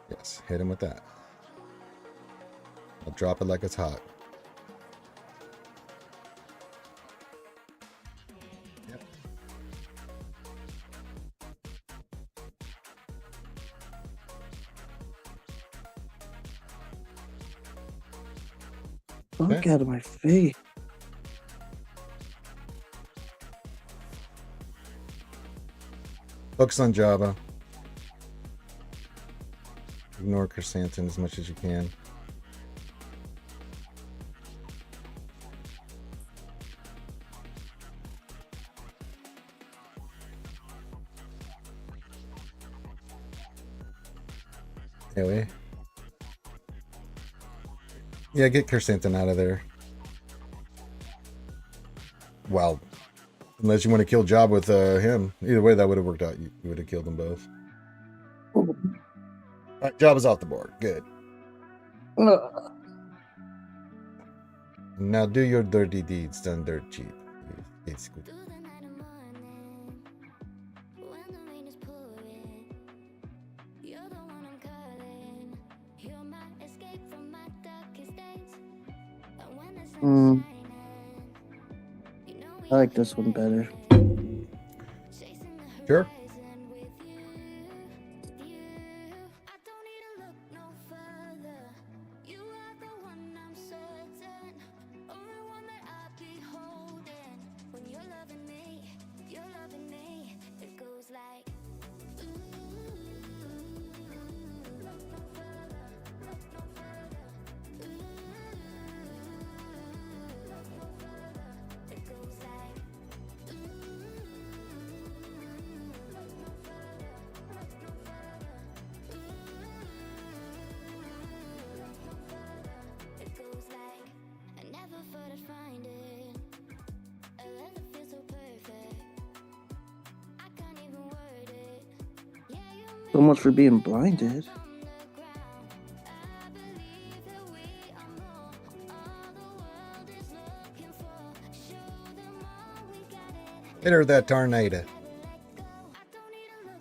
S1: Yes, hit him with that. I'll drop it like it's hot. Yep.
S2: Fuck out of my face.
S1: Focus on Java. Ignore Chrysanthemum as much as you can. Anyway. Yeah, get Chrysanthemum out of there. Well, unless you want to kill Job with him. Either way, that would have worked out. You would have killed them both. Alright, Job is off the board. Good. Now do your dirty deeds done dirt cheap. It's good.
S2: I like this one better.
S1: Sure.
S2: So much for being blinded.
S1: Hit her with that tornado.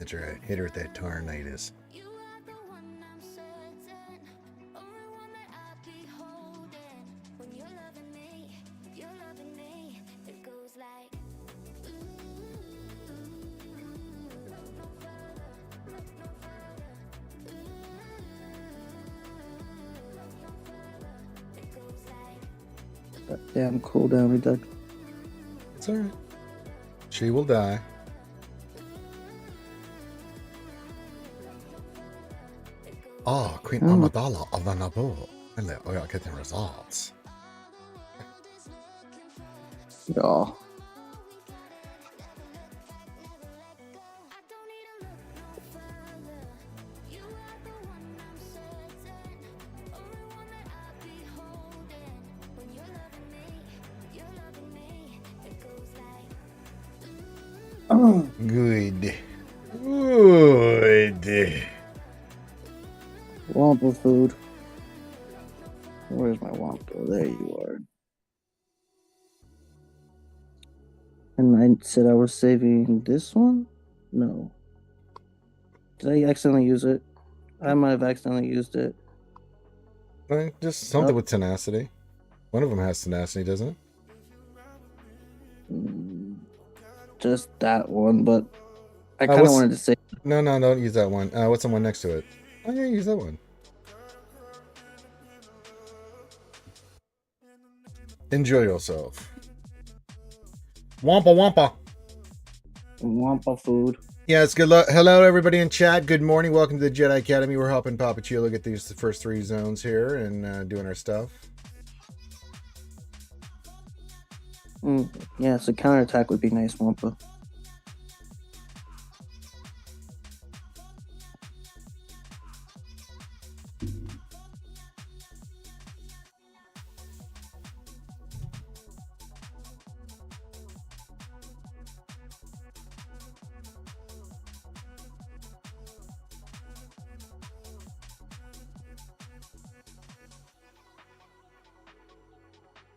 S1: That's right. Hit her with that tornadoes.
S2: That damn cooldown reduction.
S1: It's alright. She will die. Oh, Queen Amidala of the Naboo. Hello, we are getting results.
S2: Yeah.
S1: Good. Good.
S2: Wampa food. Where's my Wampa? There you are. And I said I was saving this one? No. Did I accidentally use it? I might have accidentally used it.
S1: Just something with tenacity. One of them has tenacity, doesn't it?
S2: Just that one, but I kind of wanted to say.
S1: No, don't use that one. What's the one next to it? Oh, yeah, use that one. Enjoy yourself. Wampa Wampa.
S2: Wampa food.
S1: Yes, good luck. Hello, everybody in chat. Good morning. Welcome to the Jedi Academy. We're helping Papa Chulo get these the first 3 zones here and doing our stuff.
S2: Yeah, so counterattack would be nice, Wampa.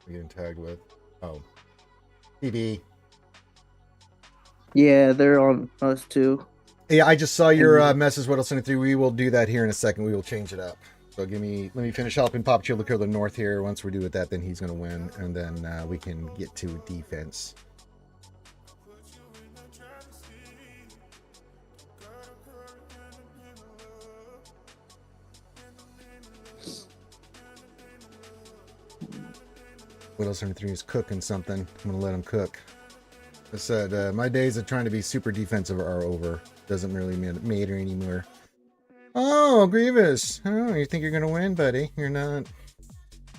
S1: We're getting tagged with. Oh. PD.
S2: Yeah, they're on us too.
S1: Yeah, I just saw your message. What I'll send it through. We will do that here in a second. We will change it up. So let me finish helping Papa Chulo clear the north here. Once we're done with that, then he's going to win. And then we can get to defense. What else are is cooking something. I'm gonna let him cook. I said my days of trying to be super defensive are over. Doesn't really matter anymore. Oh, Grievous. Oh, you think you're gonna win, buddy? You're not.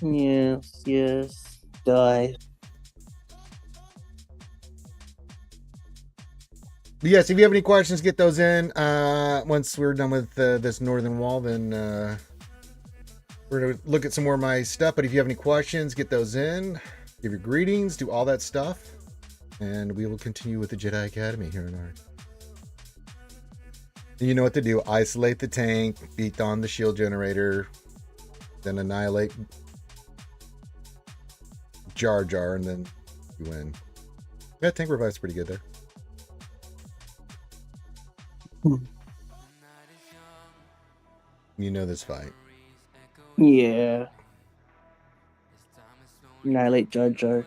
S2: Yes. Die.
S1: But yes, if you have any questions, get those in. Once we're done with this northern wall, then we're going to look at some more of my stuff. But if you have any questions, get those in. Give your greetings, do all that stuff. And we will continue with the Jedi Academy here in our... You know what to do. Isolate the tank, beat on the shield generator, then annihilate Jar Jar, and then you win. Yeah, tank revive's pretty good there. You know this fight.
S2: Yeah. Annihilate Jar Jar.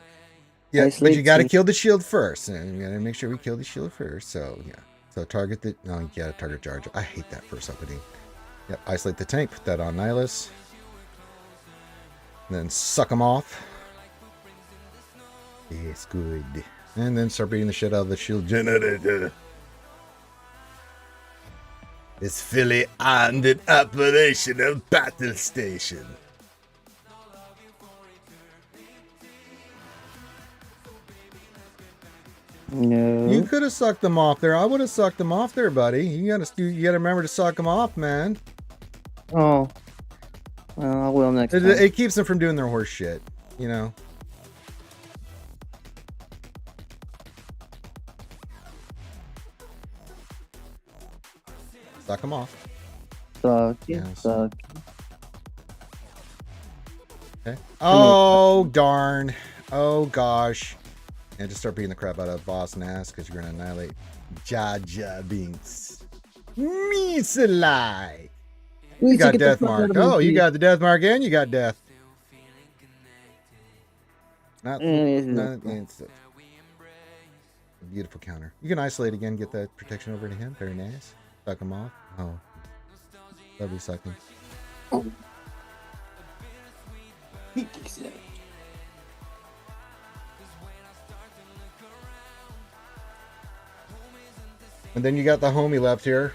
S1: Yeah,
S2: Isolate
S1: but you got to
S2: tank.
S1: kill the shield first. And you got to make sure we kill the shield first. So, yeah. So target the... No, you got to target Jar Jar. I hate that first opening. Yep, isolate the tank. Put that on Nihilus. And then suck them off. Yes, good. And then start beating the shit out of the shield generator. It's fully armed and operational battle station.
S2: No.
S1: You could have sucked them off there. I would have sucked them off there, buddy. You gotta remember to suck them off, man.
S2: Oh. Well, I will next time.
S1: It keeps them from doing their horse shit, you know. Suck them off.
S2: Suck.
S1: Yes.
S2: Suck.
S1: Okay. Oh, darn. Oh, gosh. And just start beating the crap out of Boss Nass because you're going to annihilate Jaja Binks. Misalai. You got death mark. Oh, you got the death mark and you got death. It's a beautiful counter. You can isolate again, get that protection over to him. Very nice. Suck him off. Oh. Lovely sucking.
S2: Oh.
S1: And then you got the homie left here.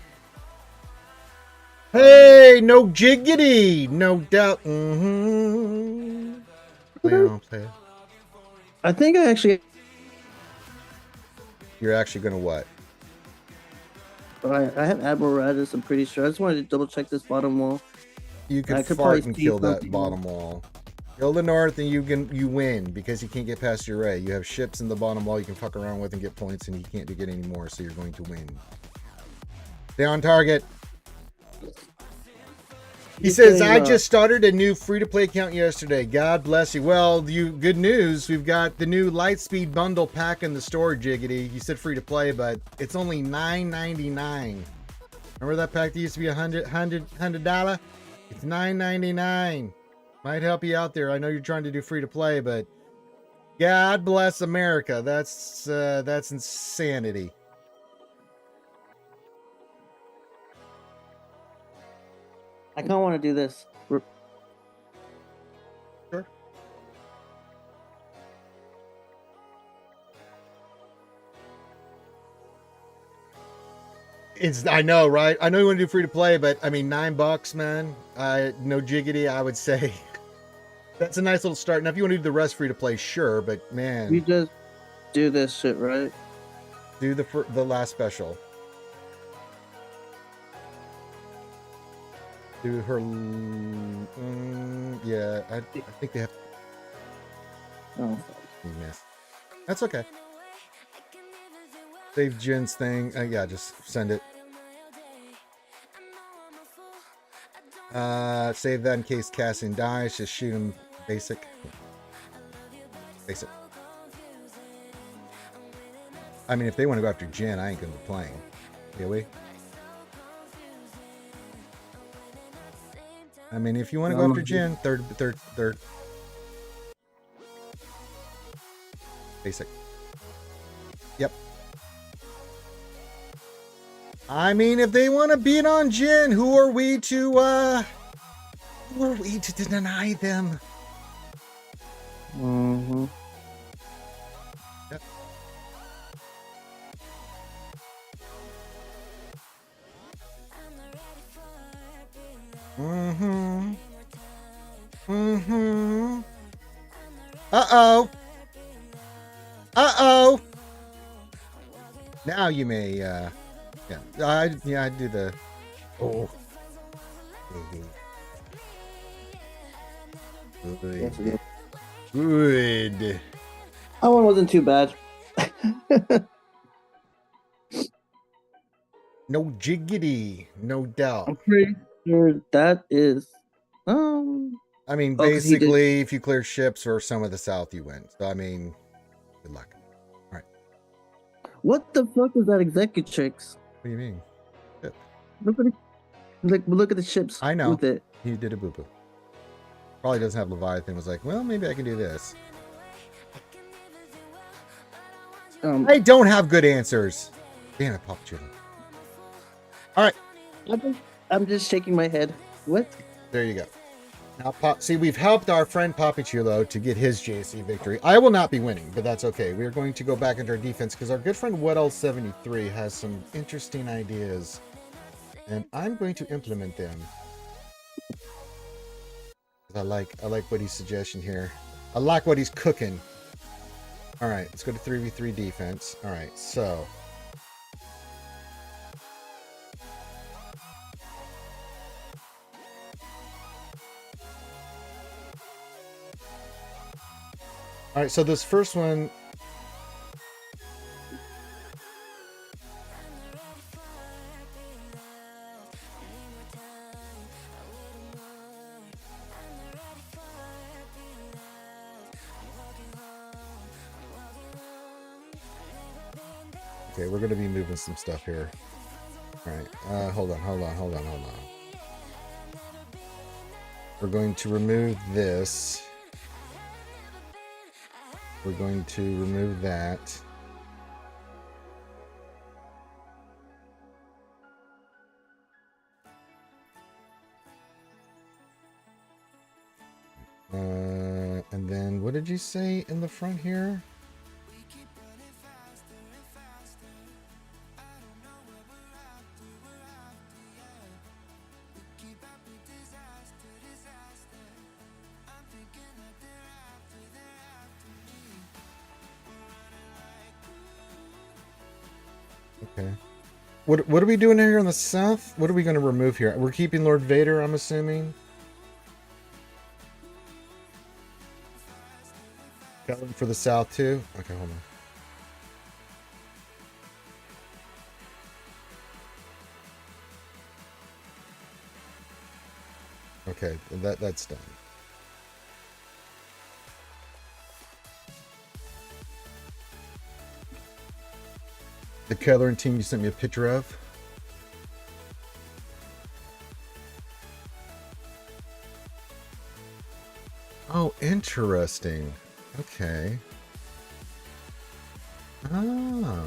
S1: Hey, no jiggity, no doubt. Play on, play.
S2: I think I actually.
S1: You're actually gonna what?
S2: I have Admiral Radis, I'm pretty sure. I just wanted to double check this bottom wall.
S1: You could
S2: I could
S1: fart
S2: probably
S1: and
S2: see
S1: kill that
S2: something.
S1: bottom wall. Kill the north and you win because you can't get past your array. You have ships in the bottom wall you can fuck around with and get points, and you can't get any more, so you're going to win. Stay on target. He says, I just started a new free-to-play account yesterday. God bless you. Well, good news. We've got the new Lightspeed bundle pack in the store, Jiggity. You said free-to-play, but it's only $9.99. Remember that pack that used to be $100? It's $9.99. Might help you out there. I know you're trying to do free-to-play, but God bless America. That's insanity.
S2: I kind of want to do this.
S1: Sure. I know, right? I know you want to do free to play, but I mean, $9, man. No jiggity, I would say. That's a nice little start. Now, if you want to do the rest free to play, sure, but man,
S2: We just do this shit, right?
S1: do the last special. Do her. Yeah, I think they have.
S2: Oh,
S1: You missed. That's okay. Save Jin's thing. Yeah, just send it. Save that in case Cassian dies. Just shoot him. Basic. Basic. I mean, if they want to go after Jin, I ain't gonna be playing. Yeah, we. I mean, if you want to go after Jin, third. Basic. Yep. I mean, if they want to beat on Jin, who are we to deny them?
S2: Mm-hmm.
S1: Yep. Mm-hmm. Mm-hmm. Uh-oh. Uh-oh. Now you may, yeah. I do the, oh. Good. Good.
S2: That one wasn't too bad.
S1: No jiggity, no doubt.
S2: I'm pretty sure that is.
S1: I mean,
S2: 'cause he did-
S1: basically, if you clear ships or some of the south, you win. So, I mean, good luck. All right.
S2: What the fuck is that executrix?
S1: What do you mean? Ship.
S2: Look at the ships.
S1: I know.
S2: With it.
S1: He did a boo-boo. Probably doesn't have Leviathan. Was like, well, maybe I can do this. I don't have good answers. Damn it, Pop Chili. All right.
S2: I'm just shaking my head. What?
S1: There you go. Now, see, we've helped our friend Papichulo to get his JC victory. I will not be winning, but that's okay. We are going to go back into our defense because our good friend WhatL73 has some interesting ideas, and I'm going to implement them. I like what he's suggesting here. I like what he's cooking. All right, let's go to 3v3 defense. All right, so. All right, so this first one. Okay, we're going to be moving some stuff here. All right, hold on. We're going to remove this. We're going to remove that. And then what did you say in the front here? Okay. What are we doing here on the south? What are we going to remove here? We're keeping Lord Vader, I'm assuming. Got one for the south too. Okay, hold on. Okay, that's done. The coloring team you sent me a picture of. Oh, interesting. Okay. Ah.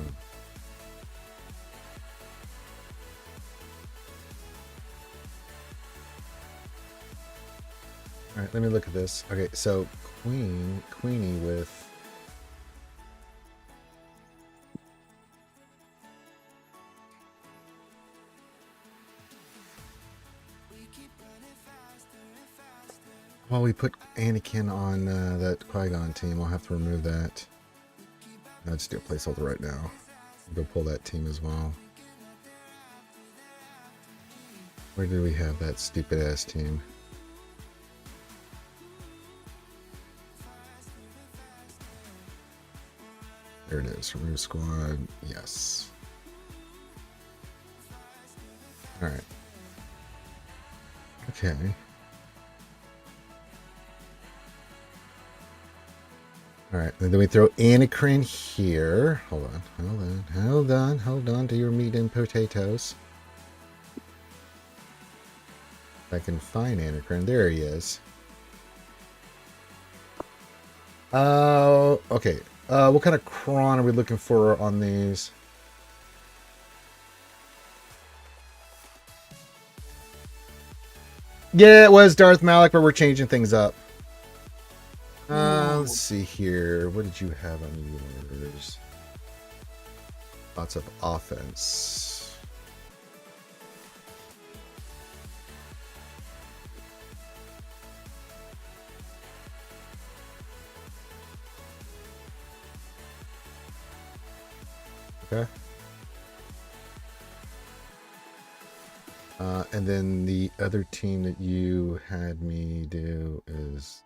S1: All right, let me look at this. Okay, so Queenie with. Well, we put Anakin on that Qui-Gon team. We'll have to remove that. I'll just do a placeholder right now. Go pull that team as well. Where did we have that stupid ass team? There it is. Remove squad. Yes. Alright. Okay. Alright, and then we throw Anakin here. Hold on to your meat and potatoes. If I can find Anakin. There he is. Okay. What kind of cron are we looking for on these? Yeah, it was Darth Malak, but we're changing things up. Let's see here. What did you have on yours? Lots of offense. Okay. And then the other team that you had me do is...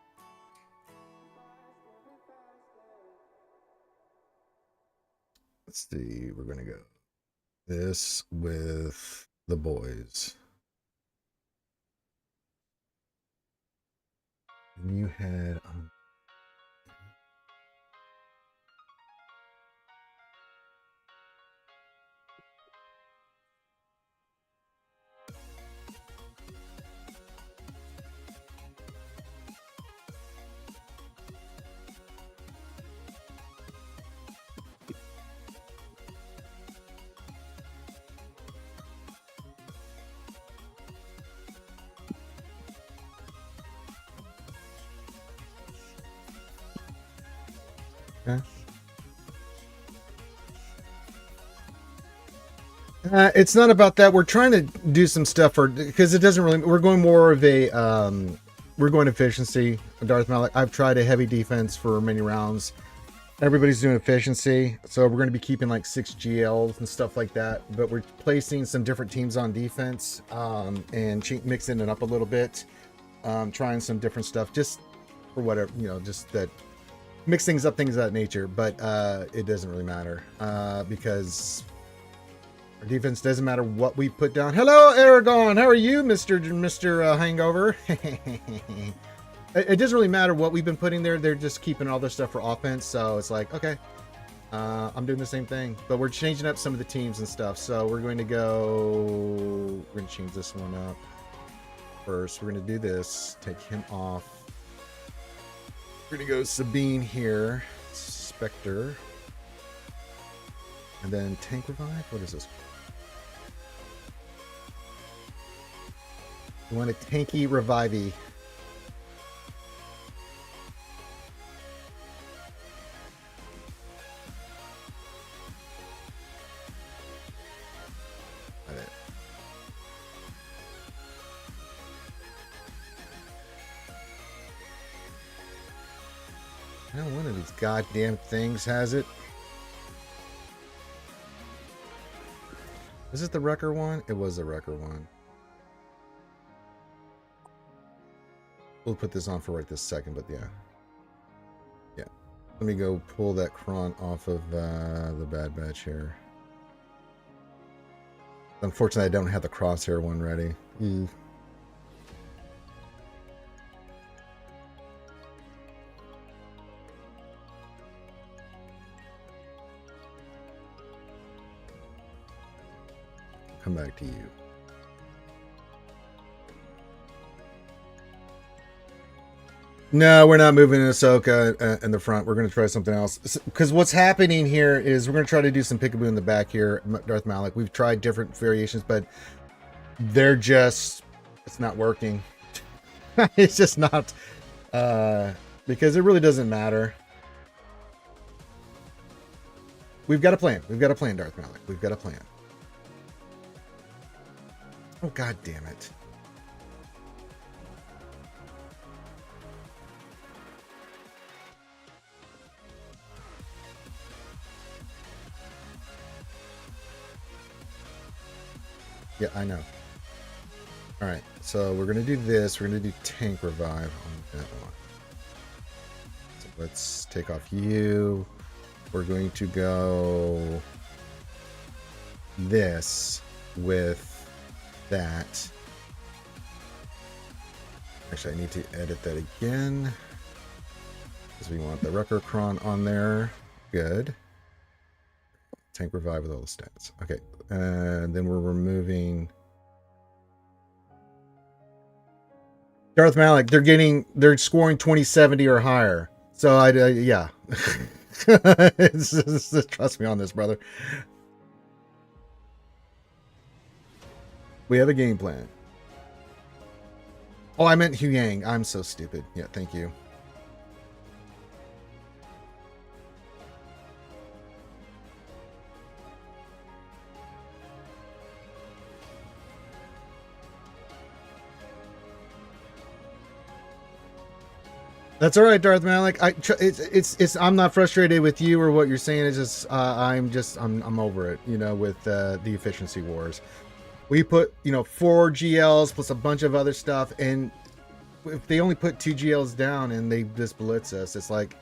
S1: Let's see, we're going to go this with the boys. And you had... Okay. It's not about that. We're trying to do some stuff for, because it doesn't really, we're going more of a, we're going efficiency. Darth Malak, I've tried a heavy defense for many rounds. Everybody's doing efficiency. So we're going to be keeping like 6 GLs and stuff like that. But we're placing some different teams on defense and mixing it up a little bit. Trying some different stuff just for whatever, you know, just that mix things up, things of that nature. But it doesn't really matter because our defense doesn't matter what we put down. Hello, Aragon. How are you, Mr. Hangover? It doesn't really matter what we've been putting there. They're just keeping all their stuff for offense. So it's like, okay, I'm doing the same thing. But we're changing up some of the teams and stuff. So we're going to change this one up first. We're going to do this. Take him off. We're going to go Sabine here. Spectre. And then Tank Revive. What is this? We want a tanky revivey. Now one of these goddamn things has it. Is it the Wrecker one? It was the Wrecker one. We'll put this on for right this second, but yeah. Yeah. Let me go pull that cron off of the Bad Batch here. Unfortunately, I don't have the crosshair one ready. Come back to you. No, we're not moving Ahsoka in the front. We're going to try something else. Because what's happening here is we're going to try to do some peekaboo in the back here, Darth Malak. We've tried different variations, but they're just, it's not working. It's just not, because it really doesn't matter. We've got a plan. We've got a plan, Darth Malak. We've got a plan. Oh, God damn it. Yeah, I know. All right, so we're going to do this. We're going to do tank revive on that one. So let's take off you. We're going to go this with that. Actually, I need to edit that again because we want the Wrecker Cron on there. Good. Tank revive with all the stats. Okay, and then we're removing Darth Malak. They're scoring 2070 or higher. So yeah. Trust me on this, brother. We have a game plan. Oh, I meant Hu Yang. I'm so stupid. Yeah, thank you. That's all right, Darth Malak. I'm not frustrated with you or what you're saying. It's just I'm over it. You know, with the efficiency wars. We put 4 GLs plus a bunch of other stuff, and if they only put 2 GLs down and they just blitz us, it's like,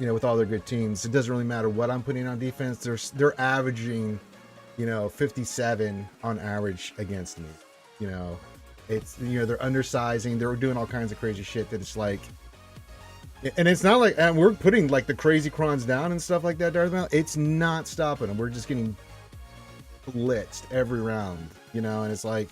S1: with all their good teams, it doesn't really matter what I'm putting on defense. They're averaging, 57 on average against me. It's they're undersizing, they're doing all kinds of crazy shit that it's like, and it's not like, and we're putting like the crazy crons down and stuff like that, Darth Maul. It's not stopping them. We're just getting blitzed every round, and it's like,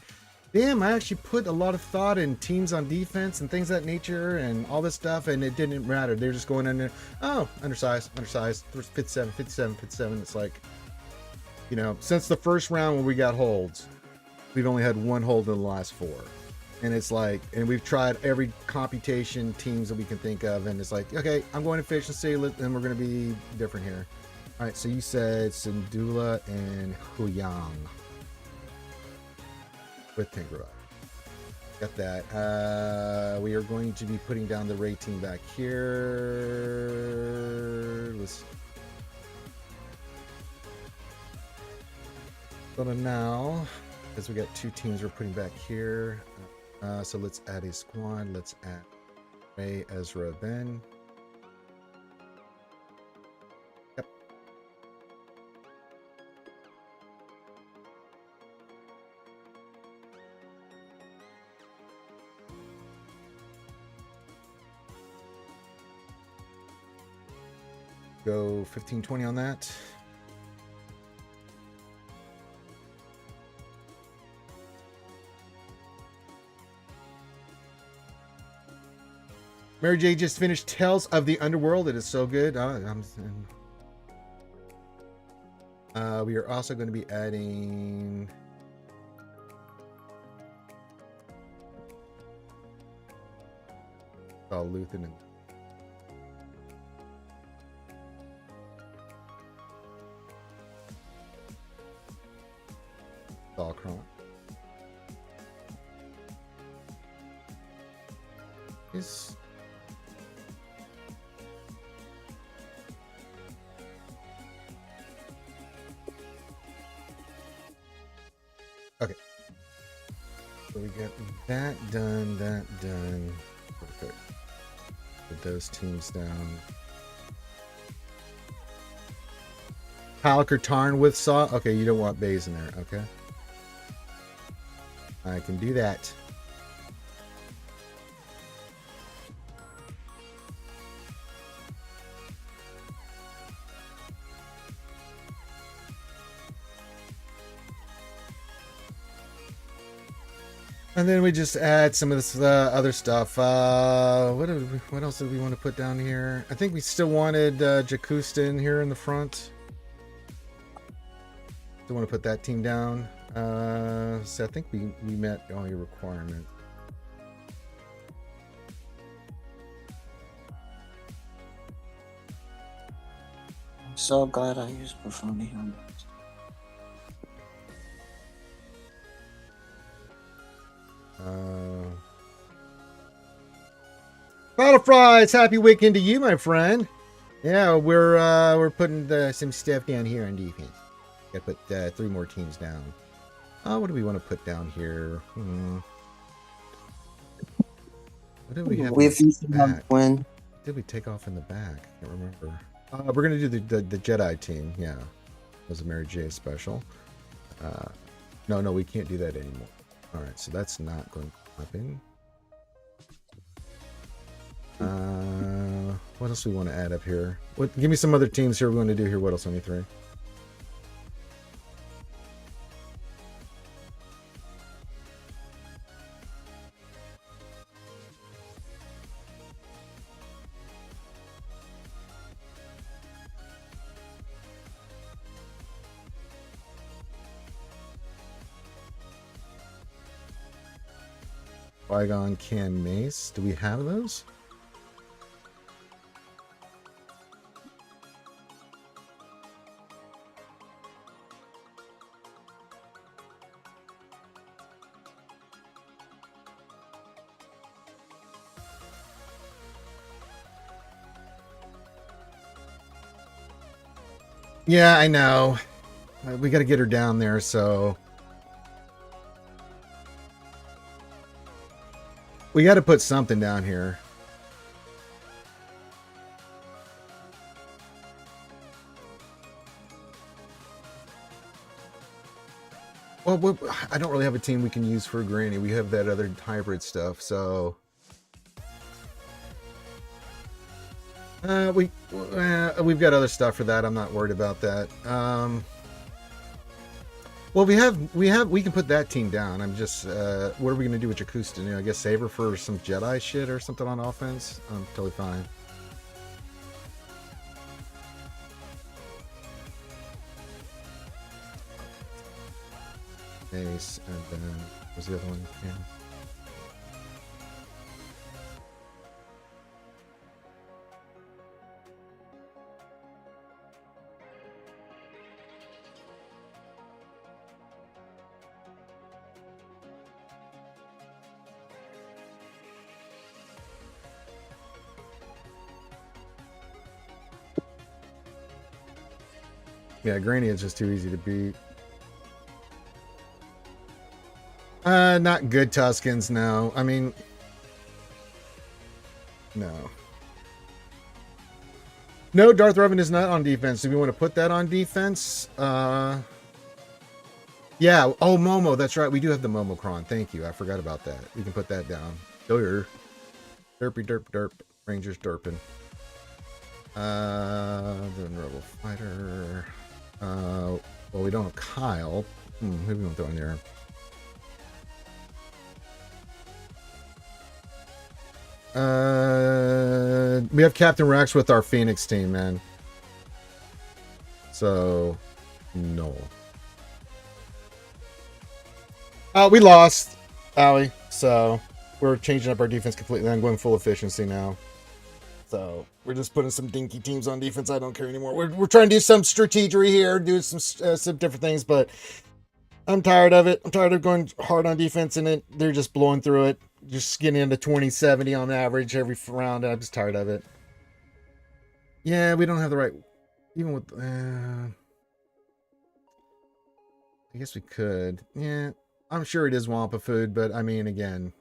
S1: damn, I actually put a lot of thought in teams on defense and things of that nature and all this stuff, and it didn't matter. They're just going in there, oh, undersized, 57. It's like, since the first round when we got holds, we've only had 1 hold in the last 4. And it's like, and we've tried every computation teams that we can think of, and it's like, okay, I'm going efficiency, and we're going to be different here. All right, so you said Syndulla and Huyang with tank revive. Got that. We are going to be putting down the raid team back here. Let's go to now, because we got 2 teams we're putting back here. So let's add a squad. Let's add Ray, Ezra, Ben. Yep. Go 15-20 on that. Mary J just finished Tales of the Underworld. It is so good. We are also going to be adding Luthen and Dalcron. Is So we got that done, that done. Perfect. Put those teams down. Paliker Tarn with Saw. Okay, you don't want bays in there. Okay. I can do that. And then we just add some of this other stuff. What else did we want to put down here? I think we still wanted Jacusta in here in the front. Still want to put that team down. So I think we met all your requirements.
S3: I'm so glad I used Buffoni on that.
S1: Battle Fries, happy weekend to you, my friend. Yeah, we're putting some stuff down here on defense. Got to put 3 more teams down. What do we want to put down here? What did we have?
S3: We've used them when.
S1: Did we take off in the back? I can't remember. We're gonna do the Jedi team. Yeah, it was a Mary J special. No, we can't do that anymore. All right, so that's not going to happen. What else do we want to add up here? Give me some other teams here we want to do here. What else on you 3? Qui-Gon Can Mace. Do we have those? Yeah, I know. We got to get her down there, so we got to put something down here. Well, I don't really have a team we can use for Granny. We have that other hybrid stuff, so we've got other stuff for that. I'm not worried about that. Well, we can put that team down. I'm just what are we gonna do with Jacusta? I guess save her for some Jedi shit or something on offense. I'm totally fine. Ace, and then what's the other one? Yeah. Yeah, Granny is just too easy to beat. Not good Tuscans, no. I mean, no. No, Darth Revan is not on defense. Do we want to put that on defense? Yeah. Oh, Momo. That's right. We do have the Momocron. Thank you. I forgot about that. We can put that down. Derpy derp. Rangers derping. Then Rebel Fighter. Well, we don't have Kyle. Who do we want to throw in there? We have Captain Rex with our Phoenix team, man. So, no. We lost, Allie. So, we're changing up our defense completely. I'm going full efficiency now. So, we're just putting some dinky teams on defense. I don't care anymore. We're trying to do some strategery here, do some different things, but I'm tired of it. I'm tired of going hard on defense and they're just blowing through it. Just getting into 20-70 on average every round. I'm just tired of it. Yeah, we don't have the right... Even with... I guess we could. Yeah. I'm sure it is Wampa food, but I mean, again.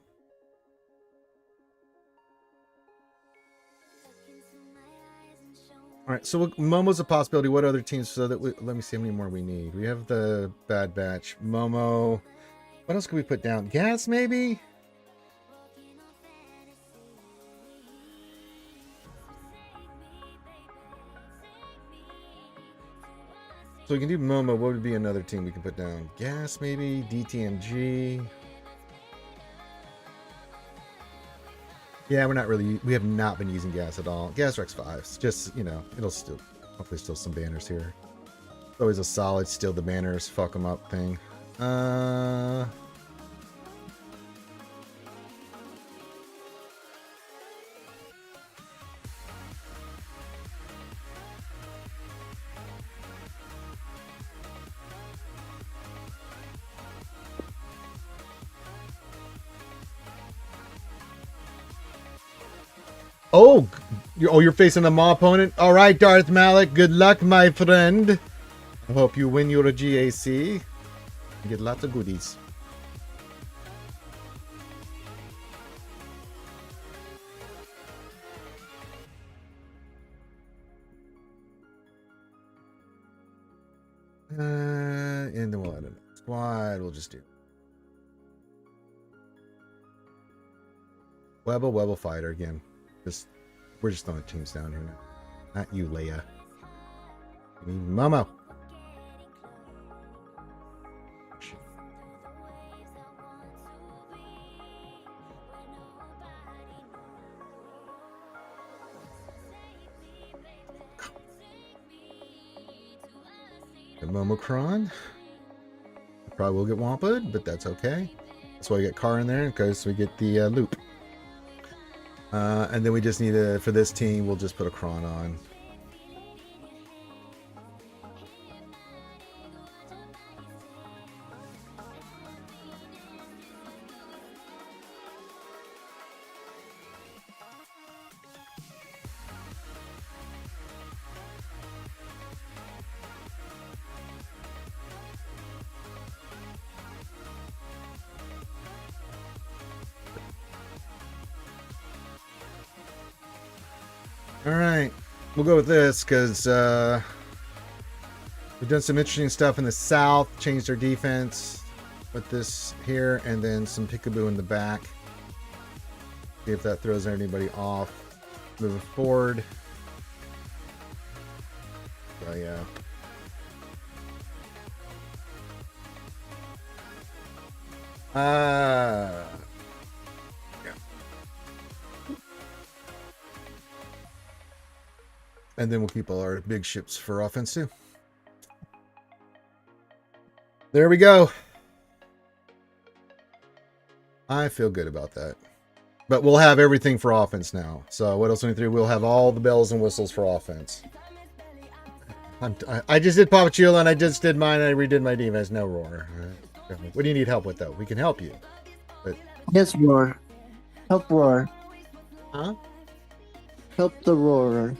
S1: All right, so Momo's a possibility. What other teams? So that let me see how many more we need. We have the Bad Batch, Momo. What else could we put down? Gas, maybe? So we can do Momo. What would be another team we can put down? Gas, maybe? DTMG. Yeah, we have not been using gas at all. Gas Rex 5s. Just, you know, it'll still, hopefully still some banners here. It's always a solid steal the banners, fuck them up thing. Oh, you're facing a Maw opponent? All right, Darth Malik. Good luck, my friend. I hope you win your GAC and get lots of goodies. And then we'll add a squad. We'll just do Webble Fighter again. We're just throwing teams down here now. Not you, Leia. You need Momo. The Momocron. Probably will get Wampa'd, but that's okay. That's why we get Car in there, because we get the loop. And then we just need for this team, we'll just put a Kron on. All right, we'll go with this because we've done some interesting stuff in the south, changed our defense, put this here, and then some peekaboo in the back. See if that throws anybody off. Moving forward. So yeah. Yeah. And then we'll keep all our big ships for offense too. There we go. I feel good about that. But we'll have everything for offense now. So what else 23? We'll have all the bells and whistles for offense. I just did Papachula and I just did mine. And I redid my defense. No roar. What do you need help with though? We can help you. But
S2: Yes, roar. Help roar.
S1: huh?
S2: Help the roarer.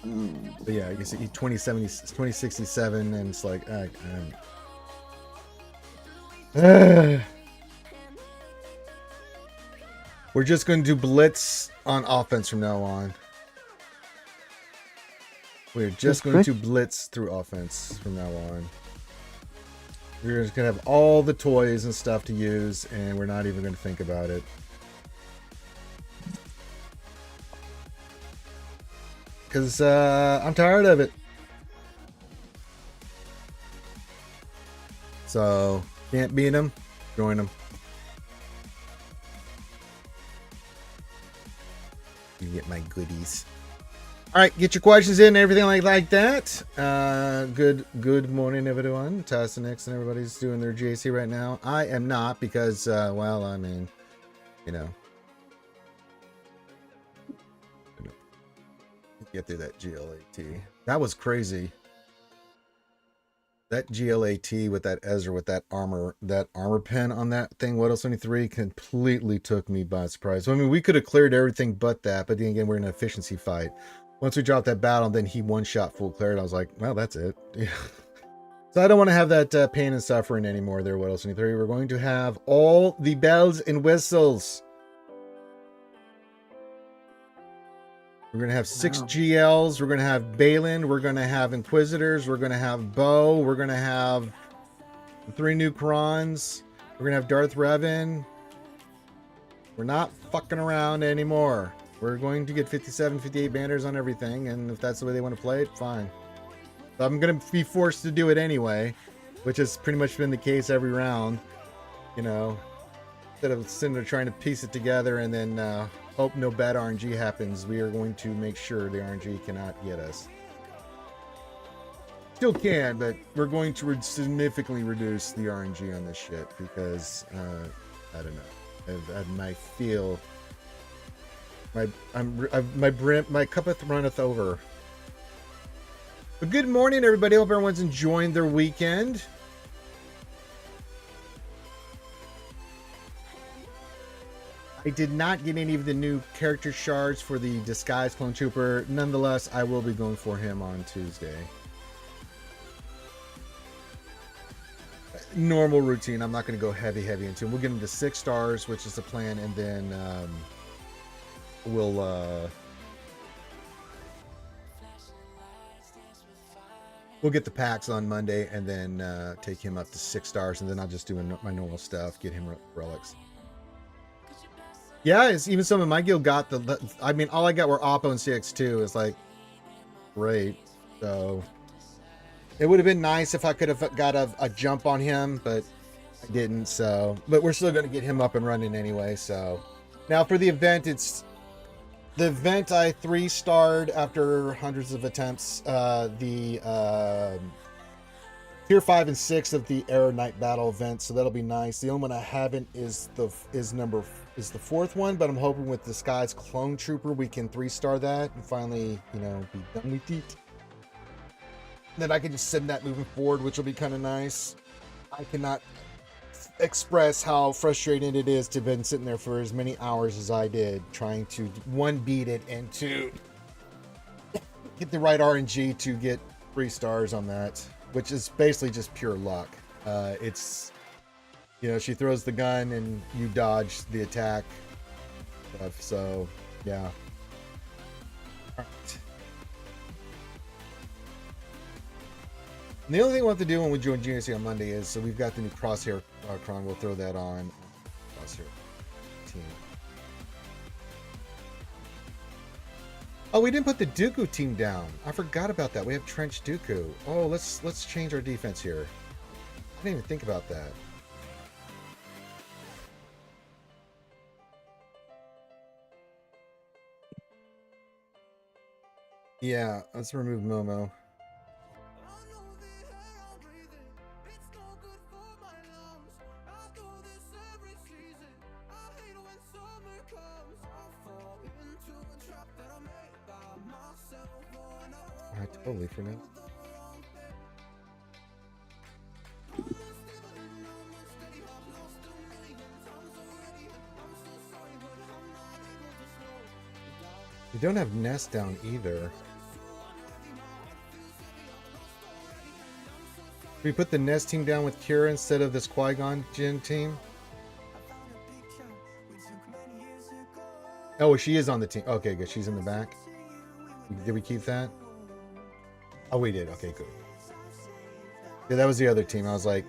S1: But yeah, you see 2067 and it's like we're just going to do blitz on offense from now on. We're just going to blitz through offense from now on. We're just going to have all the toys and stuff to use, and we're not even going to think about it. Because I'm tired of it. So, can't beat them, join them. You get my goodies. All right, get your questions in and everything like that. Good morning, everyone. Tassinix and everybody's doing their JC right now. I am not because, well, I mean, you know. Get through that GLAT. That was crazy. That GLAT with that Ezra with that armor pen on that thing, what else 23 completely took me by surprise. I mean, we could have cleared everything but that, but then again, we're in an efficiency fight. Once we dropped that battle, then he one-shot full cleared. I was like, well, that's it. Yeah. So I don't want to have that pain and suffering anymore there, What Else 23. We're going to have all the bells and whistles. We're going to have 6
S3: Wow.
S1: GLs. We're going to have Balin. We're going to have Inquisitors. We're going to have Bo. We're going to have 3 new Krons. We're going to have Darth Revan. We're not fucking around anymore. We're going to get 57, 58 banners on everything. And if that's the way they want to play it, fine. So I'm going to be forced to do it anyway, which has pretty much been the case every round. You know, instead of sitting there trying to piece it together and then hope no bad RNG happens, we are going to make sure the RNG cannot get us. Still can, but we're going to significantly reduce the RNG on this shit because I don't know. My cup runneth over. But good morning, everybody. Hope everyone's enjoying their weekend. I did not get any of the new character shards for the Disguise Clone Trooper. Nonetheless, I will be going for him on Tuesday. Normal routine. I'm not going to go heavy into him. We'll get him to 6 stars, which is the plan, and then we'll get the packs on Monday, and then take him up to 6 stars, and then I'll just do my normal stuff, get him relics. Yeah, it's even some of my guild got I mean, all I got were Oppo and CX2. It's like, great. So it would have been nice if I could have got a jump on him, but I didn't. So, but we're still going to get him up and running anyway. So now for the event, the event I 3-starred after hundreds of attempts. Tier 5 and 6 of the Air Night Battle event, so that'll be nice. The only one I haven't is the 4th one, but I'm hoping with Disguise Clone Trooper we can 3-star that and finally, you know, be done with it. Then I can just send that moving forward, which will be kind of nice. I cannot express how frustrating it is to have been sitting there for as many hours as I did, trying to 1 beat it and 2 get the right RNG to get 3 stars on that, which is basically just pure luck. It's, you know, she throws the gun and you dodge the attack stuff. So yeah. All right. And the only thing we'll have to do when we join GNC on Monday is, so we've got the new Crosshair Cron. We'll throw that on Crosshair team. Oh, we didn't put the Dooku team down. I forgot about that. We have Trench Dooku. Oh, let's change our defense here. I didn't even think about that. Yeah, let's remove Momo. I totally forgot. We don't have Nest down either. We put the Nest team down with Kira instead of this Qui-Gon Jinn team. Oh, she is on the team. Okay, good. She's in the back. Did we keep that? Oh, we did. Okay, good. Yeah, that was the other team. I was like,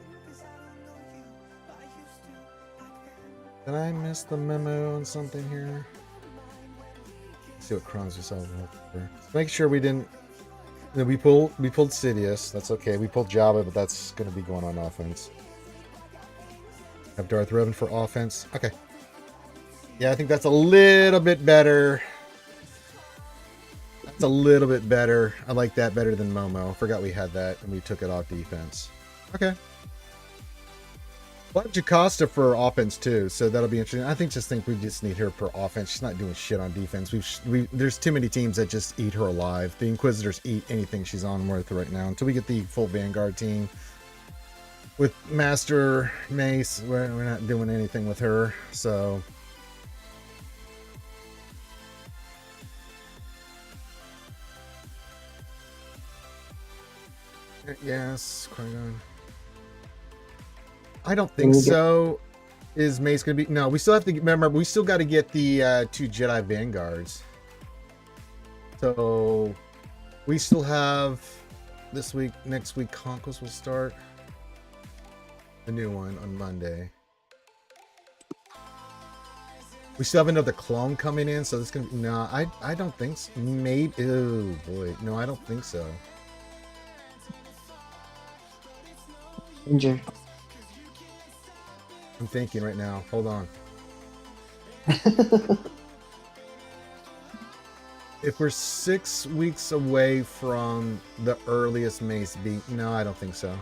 S1: did I miss the memo on something here? Let's see what Kron's just all for. Make sure we didn't. We pulled Sidious. That's okay. We pulled Jabba, but that's going to be going on offense. Have Darth Revan for offense. Okay. Yeah, I think that's a little bit better. That's a little bit better. I like that better than Momo. Forgot we had that and we took it off defense. Okay. We'll have Jocasta for offense too, so that'll be interesting. I think we just need her for offense. She's not doing shit on defense. There's too many teams that just eat her alive. The Inquisitors eat anything she's on with right now until we get the full Vanguard team. With Master Mace, we're not doing anything with her, so. Yes, Qui-Gon. I don't think so. Is Mace gonna be? No, we still have to remember. We still got to get the 2 Jedi Vanguards. So we still have this week. Next week, Conquest will start. The new one on Monday. We still have another clone coming in, so this can. No, I don't think so. Maybe. Oh boy, no, I don't think so.
S3: Ginger.
S1: I'm thinking right now. Hold on. If we're 6 weeks away from the earliest Mace beat, no, I don't think so.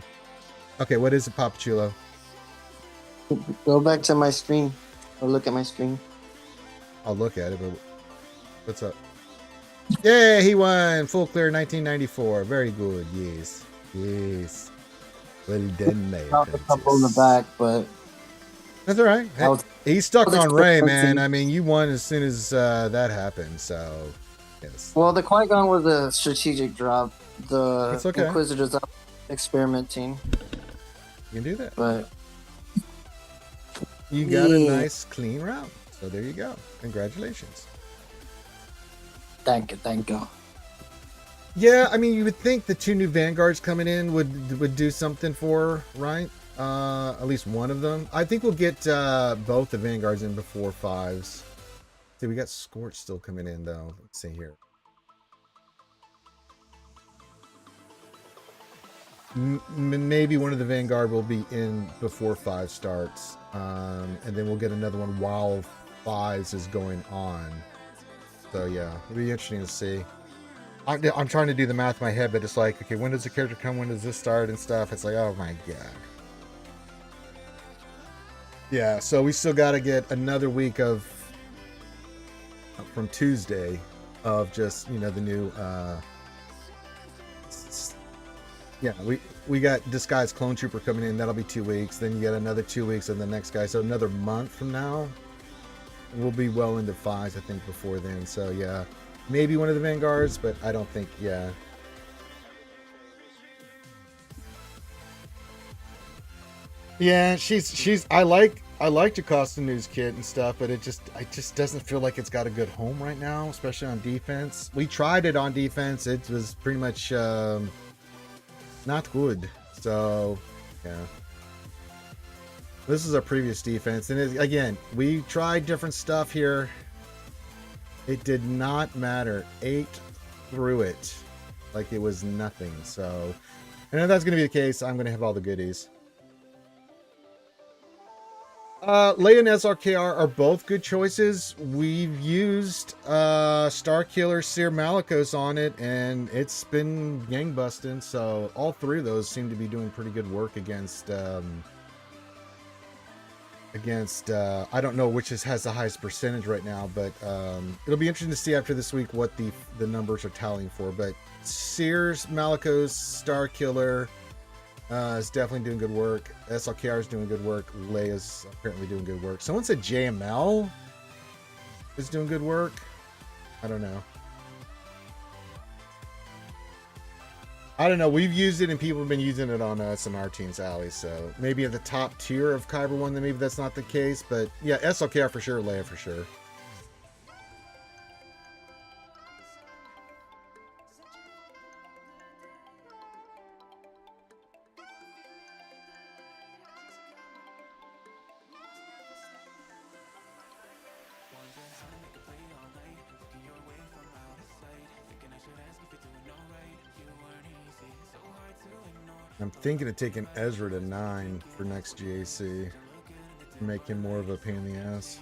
S1: Okay, what is it, Papa Chulo?
S3: Go back to my screen. Or look at my screen.
S1: I'll look at it, but what's up? Yeah, he won full clear 1994. Very good. Yes, yes. Well done, my
S3: Not a couple in the back, but
S1: that's all right.
S3: I was-
S1: He's stuck
S3: I was
S1: on Ray,
S3: expecting-
S1: man. I mean, you won as soon as that happened. So, yes.
S3: well, the Qui-Gon was a strategic drop. The
S1: That's okay.
S3: Inquisitors up experimenting,
S1: You can do that.
S3: but
S1: You got a
S3: Yeah.
S1: nice, clean round. So there you go. Congratulations.
S3: thank you.
S1: Yeah, I mean, you would think the 2 new Vanguards coming in would do something for her, right? At least one of them. I think we'll get both the Vanguards in before 5s. See, we got Scorch still coming in, though. Let's see here. Maybe one of the Vanguard will be in before 5 starts. And then we'll get another one while 5s is going on. So, yeah, it'll be interesting to see. I'm trying to do the math in my head, but it's like, okay, when does the character come? When does this start and stuff? It's like, oh my god. Yeah, so we still got to get another week of from Tuesday of just, you know, the new yeah, we got Disguised Clone Trooper coming in. That'll be 2 weeks. Then you get another 2 weeks of the next guy. So another month from now, we'll be well into 5s, I think, before then. So yeah, maybe one of the Vanguards, but I don't think, yeah. Yeah, she's I like Jocasta News Kit and stuff, but it just doesn't feel like it's got a good home right now, especially on defense. We tried it on defense. It was pretty much not good. So, yeah. This is our previous defense, and again, we tried different stuff here. It did not matter. Ate through it like it was nothing. So, and if that's going to be the case, I'm going to have all the goodies. Leia and SRKR are both good choices. We've used Star Killer Seer Malicos on it, and it's been gangbusting. So all 3 of those seem to be doing pretty good work against I don't know which has the highest percentage right now, but it'll be interesting to see after this week what the numbers are tallying for. But Sears, Malicos, Star Killer is definitely doing good work. SLKR is doing good work. Leia's apparently doing good work. Someone said JML is doing good work. I don't know. I don't know. We've used it and people have been using it on us and our team's alley. So maybe at the top tier of Kyber 1, then maybe that's not the case. But yeah, SLKR for sure. Leia for sure. I'm thinking of taking Ezra to 9 for next GAC. Make him more of a pain in the ass.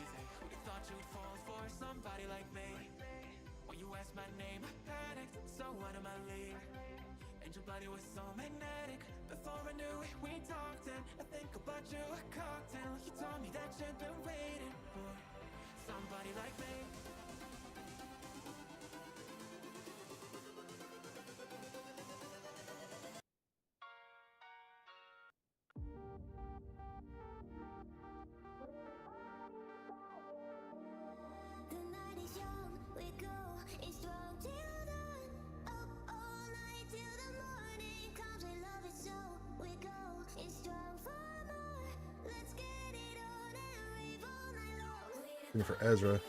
S1: Looking for Ezra.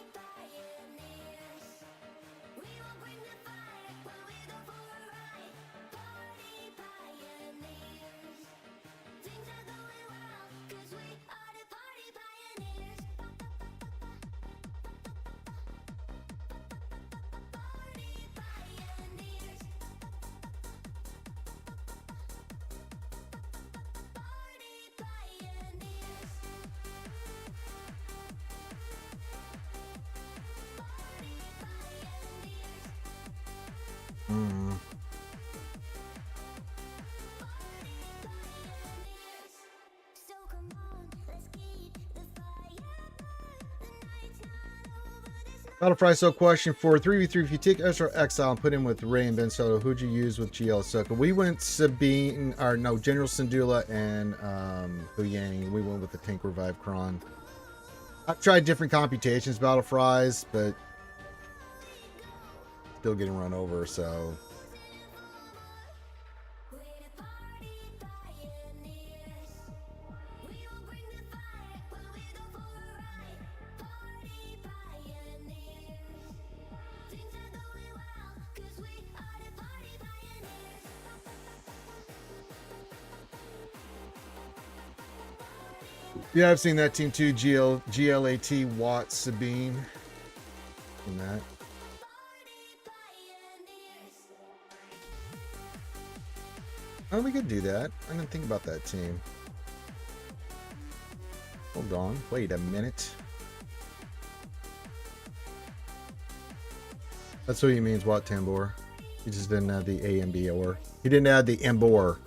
S1: Battlefry, so question for 3v3, if you take Ezra Exile and put him with Ray and Ben Solo, who'd you use with GL Ahsoka? We went Sabine, or no, General Syndulla and Hu Yang. We went with the Tank Revive Kron. I've tried different computations, Battlefries, but still getting run over, so... Yeah, I've seen that team too. GLAT, Watt, Sabine. And that. Oh, we could do that. I didn't think about that team. Hold on. Wait a minute. That's what he means, Watt Tambor. He just didn't add the A and B or. He didn't add the Embor.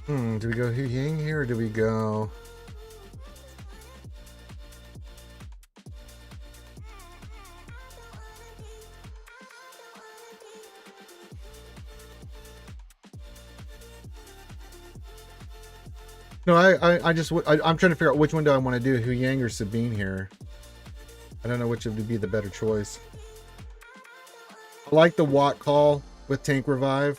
S1: Do we go Hu Yang here or do we go... No, I'm trying to figure out which one do I want to do, Hu Yang or Sabine here. I don't know which would be the better choice. I like the Watt call with Tank Revive.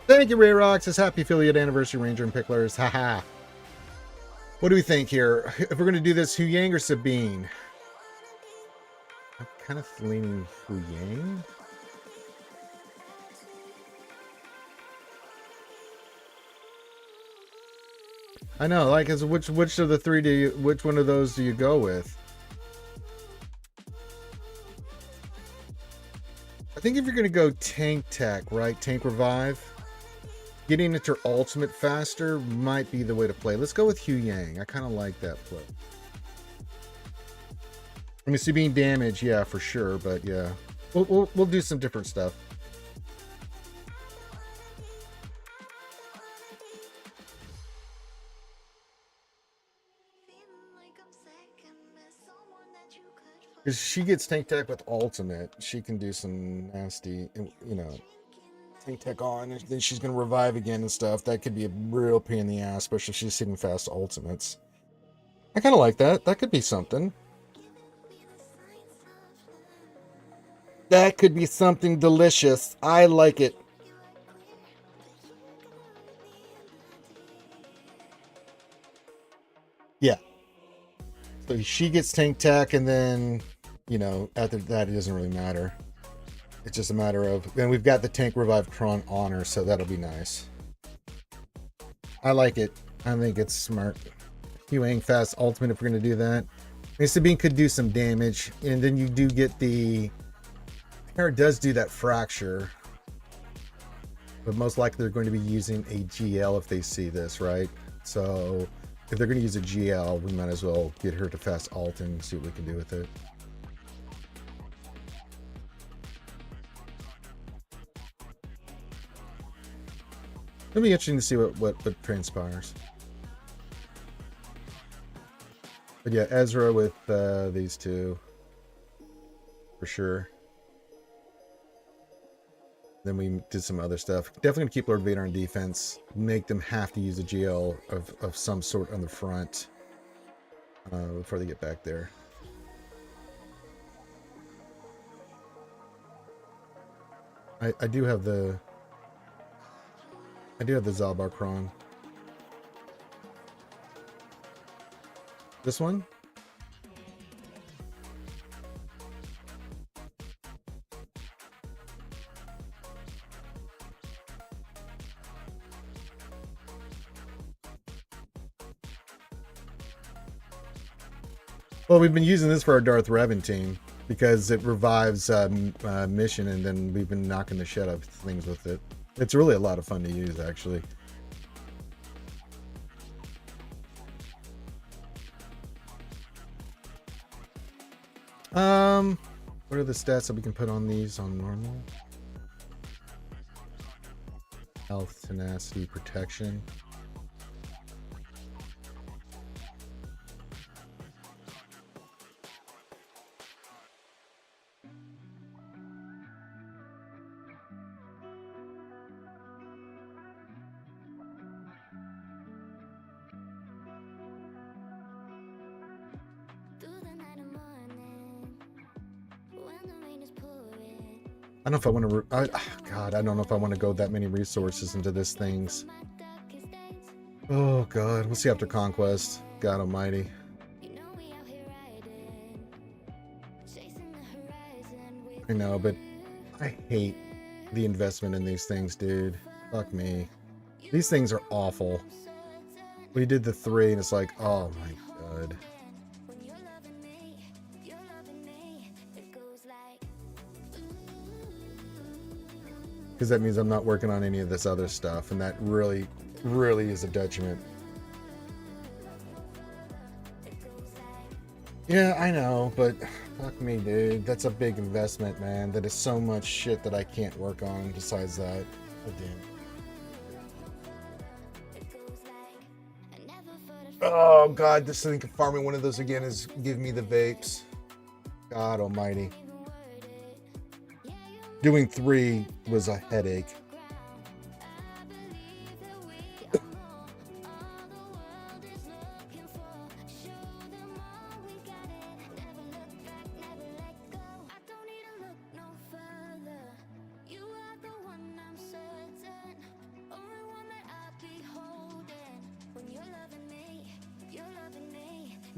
S1: Thank you, Ray Rock. Says happy affiliate anniversary, Ranger and Picklers. Haha. What do we think here? If we're going to do this, Hu Yang or Sabine? I'm kind of leaning Hu Yang. I know, like, which of the three do you, which one of those do you go with? I think if you're going to go tank tech, right? Tank Revive. Getting at your ultimate faster might be the way to play. Let's go with Hu Yang. I kind of like that play. I mean, Sabine damage, yeah, for sure, but yeah. We'll do some different stuff. Because she gets tank tech with ultimate. She can do some nasty, you know, tank tech on, and then she's going to revive again and stuff. That could be a real pain in the ass, especially if she's hitting fast ultimates. I kind of like that. That could be something. That could be something delicious. I like it. Yeah. So she gets tank tech, and then, you know, after that, it doesn't really matter. It's just a matter of, and we've got the tank revive Tron on her, so that'll be nice. I like it. I think it's smart. Hewang fast ultimate if we're going to do that. Sabine could do some damage, and then you do get the... Hair does do that fracture, but most likely they're going to be using a GL if they see this, right? So if they're going to use a GL, we might as well get her to fast ult and see what we can do with it. It'll be interesting to see what transpires. But yeah, Ezra with these two, for sure. Then we did some other stuff. Definitely gonna keep Lord Vader on defense. Make them have to use a GL of some sort on the front before they get back there. I do have the Zalbar Kron. This one? Well, we've been using this for our Darth Revan team because it revives mission, and then we've been knocking the shit out of things with it. It's really a lot of fun to use, actually. What are the stats that we can put on these on normal? Health, tenacity, protection. I don't know if I want to. God, I don't know if I want to go that many resources into this things. Oh God, we'll see after Conquest. God Almighty. I know, but I hate the investment in these things, dude. Fuck me. These things are awful. We did the 3, and it's like, oh my God. Because that means I'm not working on any of this other stuff, and that really, really is a detriment. Yeah, I know, but fuck me, dude. That's a big investment, man. That is so much shit that I can't work on besides that. Oh, damn. Oh, God, this thing farming one of those again is give me the vapes. God almighty. Doing 3 was a headache.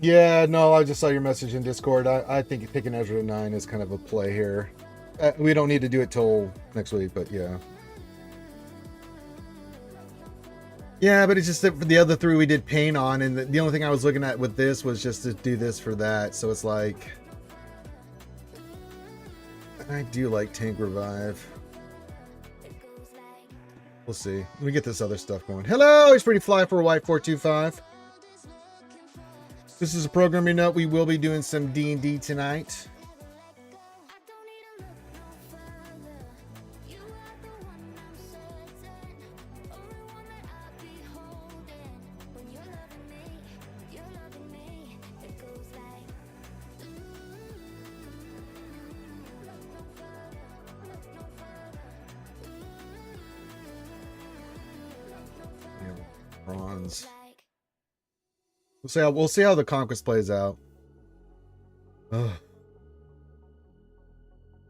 S1: Yeah, no, I just saw your message in Discord. I think picking Ezra 9 is kind of a play here. We don't need to do it till next week, but yeah. Yeah, but it's just that for the other 3 we did paint on, and the only thing I was looking at with this was just to do this for that. So it's like, I do like Tank Revive. We'll see. Let me get this other stuff going. Hello, it's Pretty Fly for White 425. This is a programming note. We will be doing some D&D tonight. Bronze. We'll see how the Conquest plays out. Ugh.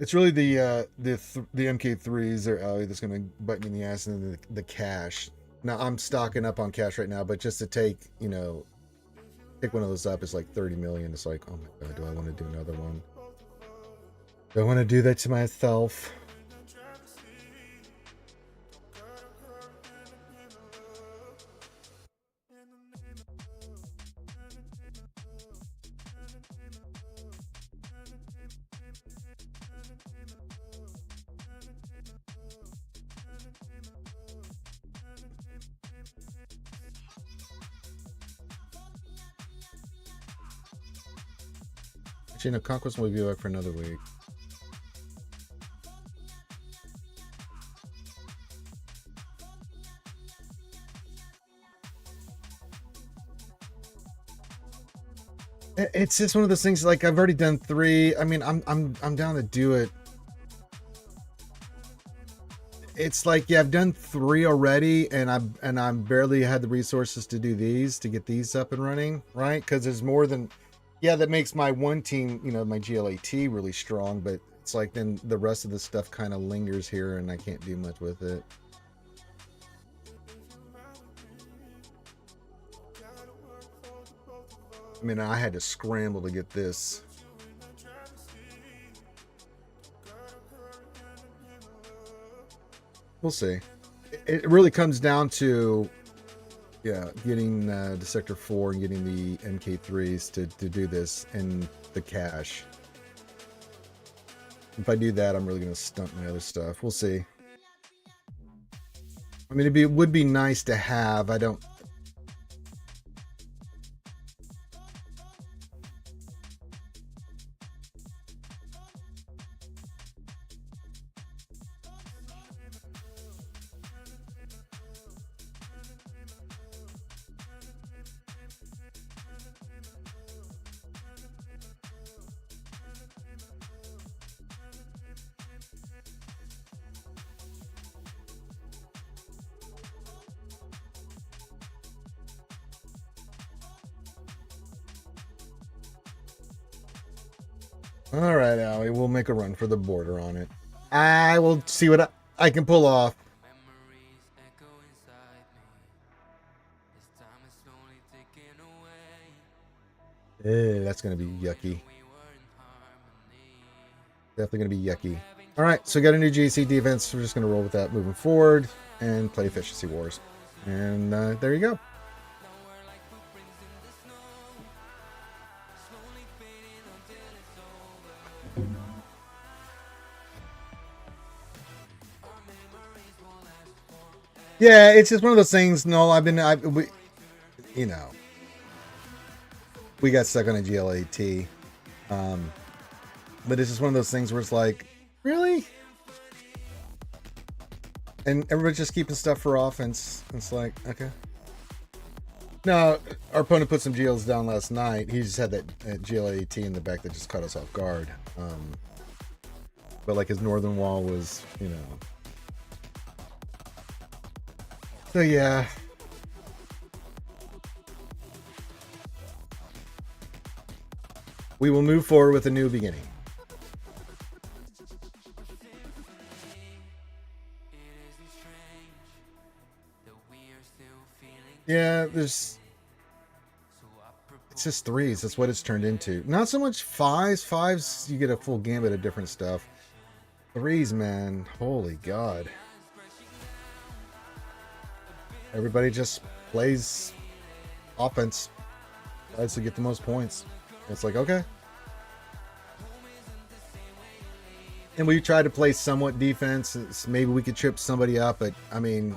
S1: It's really the MK3s are that's gonna bite me in the ass, and then the cash. Now I'm stocking up on cash right now, but just to take pick one of those up is like 30 million. It's like, oh my god, do I want to do another one? Do I want to do that to myself? Actually, no, Conquest will be back for another week. It's just one of those things. Like, I've already done 3. I mean, I'm down to do it. It's like, yeah, I've done 3 already, and I'm barely had the resources to do these, to get these up and running, right? Because there's more than, yeah, that makes my one team, my GLAT really strong, but it's like then the rest of the stuff kind of lingers here, and I can't do much with it. I mean, I had to scramble to get this. We'll see. It really comes down to, yeah, getting to Sector 4 and getting the MK3s to do this and the cash. If I do that, I'm really going to stunt my other stuff. We'll see. I mean, it would be nice to have. I don't... All right, Allie, we'll make a run for the border on it. I will see what I can pull off. That's going to be yucky. Definitely going to be yucky. All right, so we got a new GC defense. We're just going to roll with that moving forward and play Efficiency Wars. And there you go. Yeah, it's just one of those things. No, we got stuck on a GLAT. But it's just one of those things where it's like, really? And everybody's just keeping stuff for offense. It's like, okay. Now, our opponent put some GLs down last night. He just had that GLAT in the back that just caught us off guard. But like his northern wall was, So yeah. We will move forward with a new beginning. Yeah, it's just 3s. That's what it's turned into. Not so much 5s. 5s, you get a full gambit of different stuff. 3s, man. Holy God. Everybody just plays offense. Tries to get the most points. It's like, okay. And we try to play somewhat defense. Maybe we could trip somebody up, but I mean,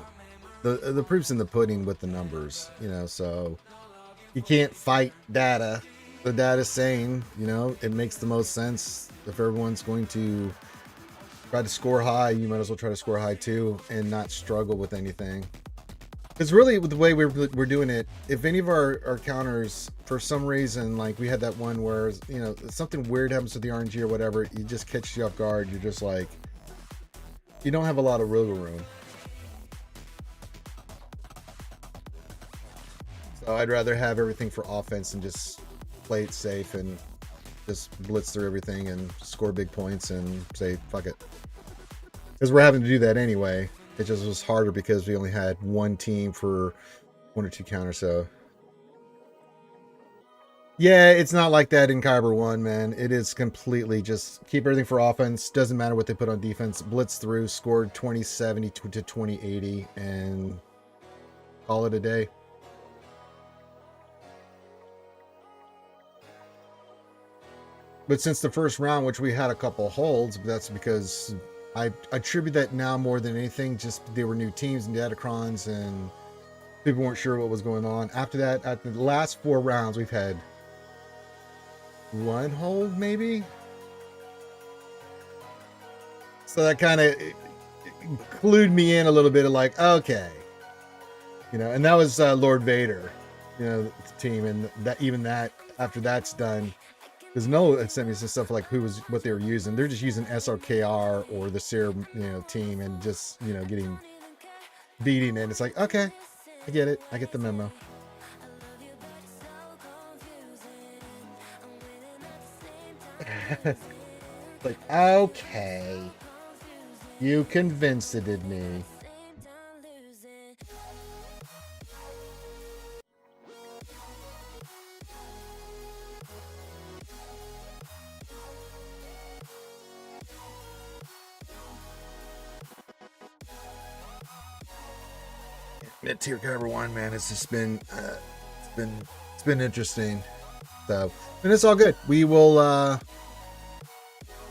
S1: the proof's in the pudding with the numbers, so you can't fight data. The data's saying, it makes the most sense. If everyone's going to try to score high, you might as well try to score high too and not struggle with anything. Because really, with the way we're doing it, if any of our counters, for some reason, like we had that one where, something weird happens with the RNG or whatever, you just catch you off guard. You're just like, you don't have a lot of wiggle room. So I'd rather have everything for offense and just play it safe and just blitz through everything and score big points and say fuck it, because we're having to do that anyway. It just was harder because we only had one team for 1 or 2 counters. So yeah, it's not like that in Kyber 1, man. It is completely just keep everything for offense. Doesn't matter what they put on defense. Blitz through, scored 2070 to 2080, and call it a day. But since the first round, which we had a couple holds, but that's because I attribute that now more than anything. Just they were new teams and Datacrons, and people weren't sure what was going on. After that, at the last 4 rounds, we've had 1 hold, maybe. So that kind of clued me in a little bit of like, okay, you know, and that was Lord Vader, you know, the team, and that even that after that's done. Because Noah sent me some stuff like what they were using. They're just using SRKR or the Serum, you know, team, and just, you know, beating it. It's like, okay, I get it. I get the memo. Like, okay, you convinced me. Mid-tier Kyber 1, man, it's just been it's been interesting. So, and it's all good. We will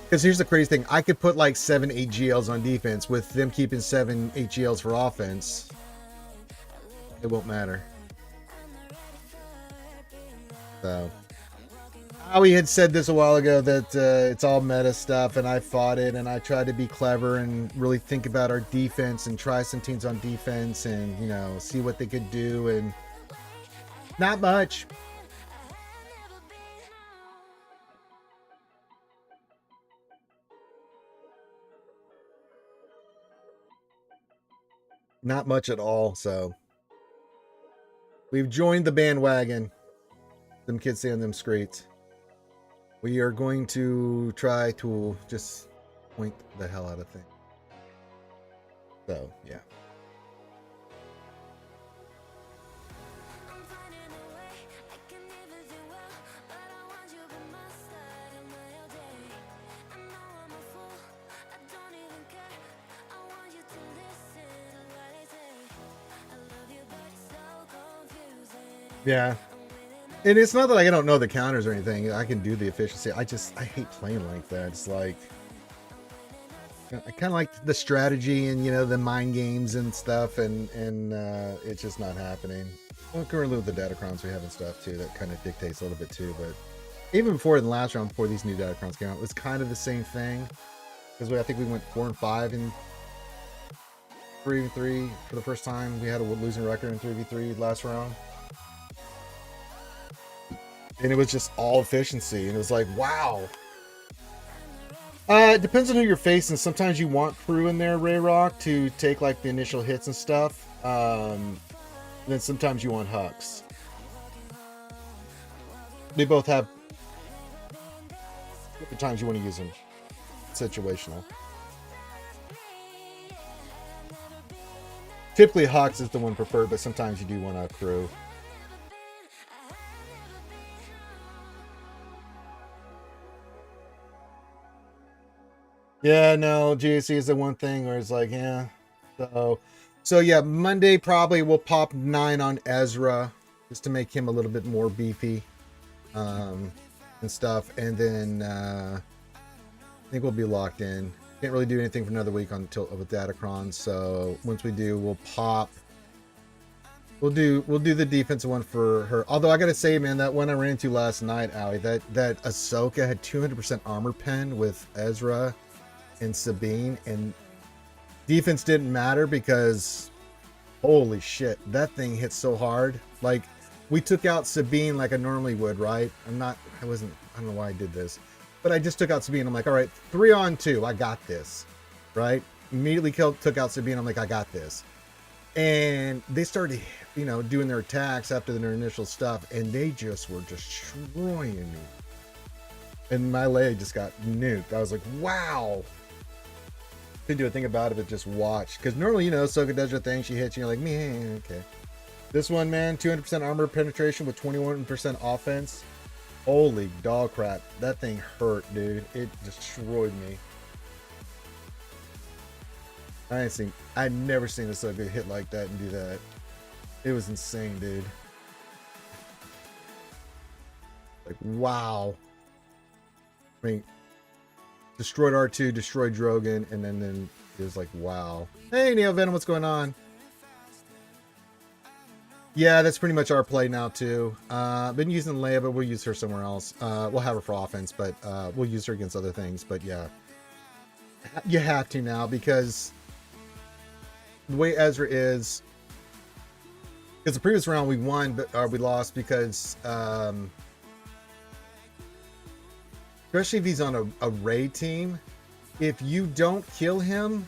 S1: because here's the crazy thing. I could put like 7, 8 GLs on defense with them keeping 7, 8 GLs for offense. It won't matter. So, Howie had said this a while ago that it's all meta stuff, and I fought it, and I tried to be clever and really think about our defense and try some teams on defense and, you know, see what they could do, and not much. Not much at all. So we've joined the bandwagon. Them kids say on them streets. We are going to try to just point the hell out of things. So, yeah. Yeah. And it's not that I don't know the counters or anything. I can do the efficiency. I hate playing like that. It's like, I kind of like the strategy and, you know, the mind games and stuff, and it's just not happening. Well, currently with the Datacrons we have and stuff too, that kind of dictates a little bit too. But even before in the last round, before these new Datacrons came out, it was kind of the same thing. Because I think we went 4 and 5 in 3v3 for the first time. We had a losing record in 3v3 last round. And it was just all efficiency. And it was like, wow. It depends on who you're facing. Sometimes you want crew in there, Ray Rock, to take like the initial hits and stuff. Then sometimes you want Hux. They both have the times you want to use them. Situational. Typically Hux is the one preferred, but sometimes you do want a crew. Yeah, no, GAC is the one thing where it's like, yeah. So yeah, Monday probably we'll pop 9 on Ezra just to make him a little bit more beefy and stuff. And then I think we'll be locked in. Can't really do anything for another week with Datacron. So once we do, we'll pop. We'll do the defensive one for her. Although I gotta say, man, that one I ran into last night, Owie, that Ahsoka had 200% armor pen with Ezra and Sabine, and defense didn't matter because holy shit, that thing hit so hard. Like, we took out Sabine like I normally would, right? I don't know why I did this, but I just took out Sabine. I'm like, all right, 3 on 2, I got this, right? Immediately took out Sabine. I'm like, I got this. And they started, you know, doing their attacks after their initial stuff, and they just were destroying me. And my Leia just got nuked. I was like, wow. Couldn't do a thing about it, but just watch. Because normally, you know, Ahsoka does her thing. She hits you, you're like, meh, okay. This one, man, 200% armor penetration with 21% offense. Holy dog crap. That thing hurt, dude. It destroyed me. I'd never seen Ahsoka hit like that and do that. It was insane, dude. Like, wow. I mean, destroyed R2, destroyed Drogon, and then it was like, wow. Hey, Neo Venom, what's going on? Yeah, that's pretty much our play now, too. Been using Leia, but we'll use her somewhere else. We'll have her for offense, but we'll use her against other things. But yeah, you have to now because the way Ezra is, because the previous round we won, but we lost because, especially if he's on a raid team, if you don't kill him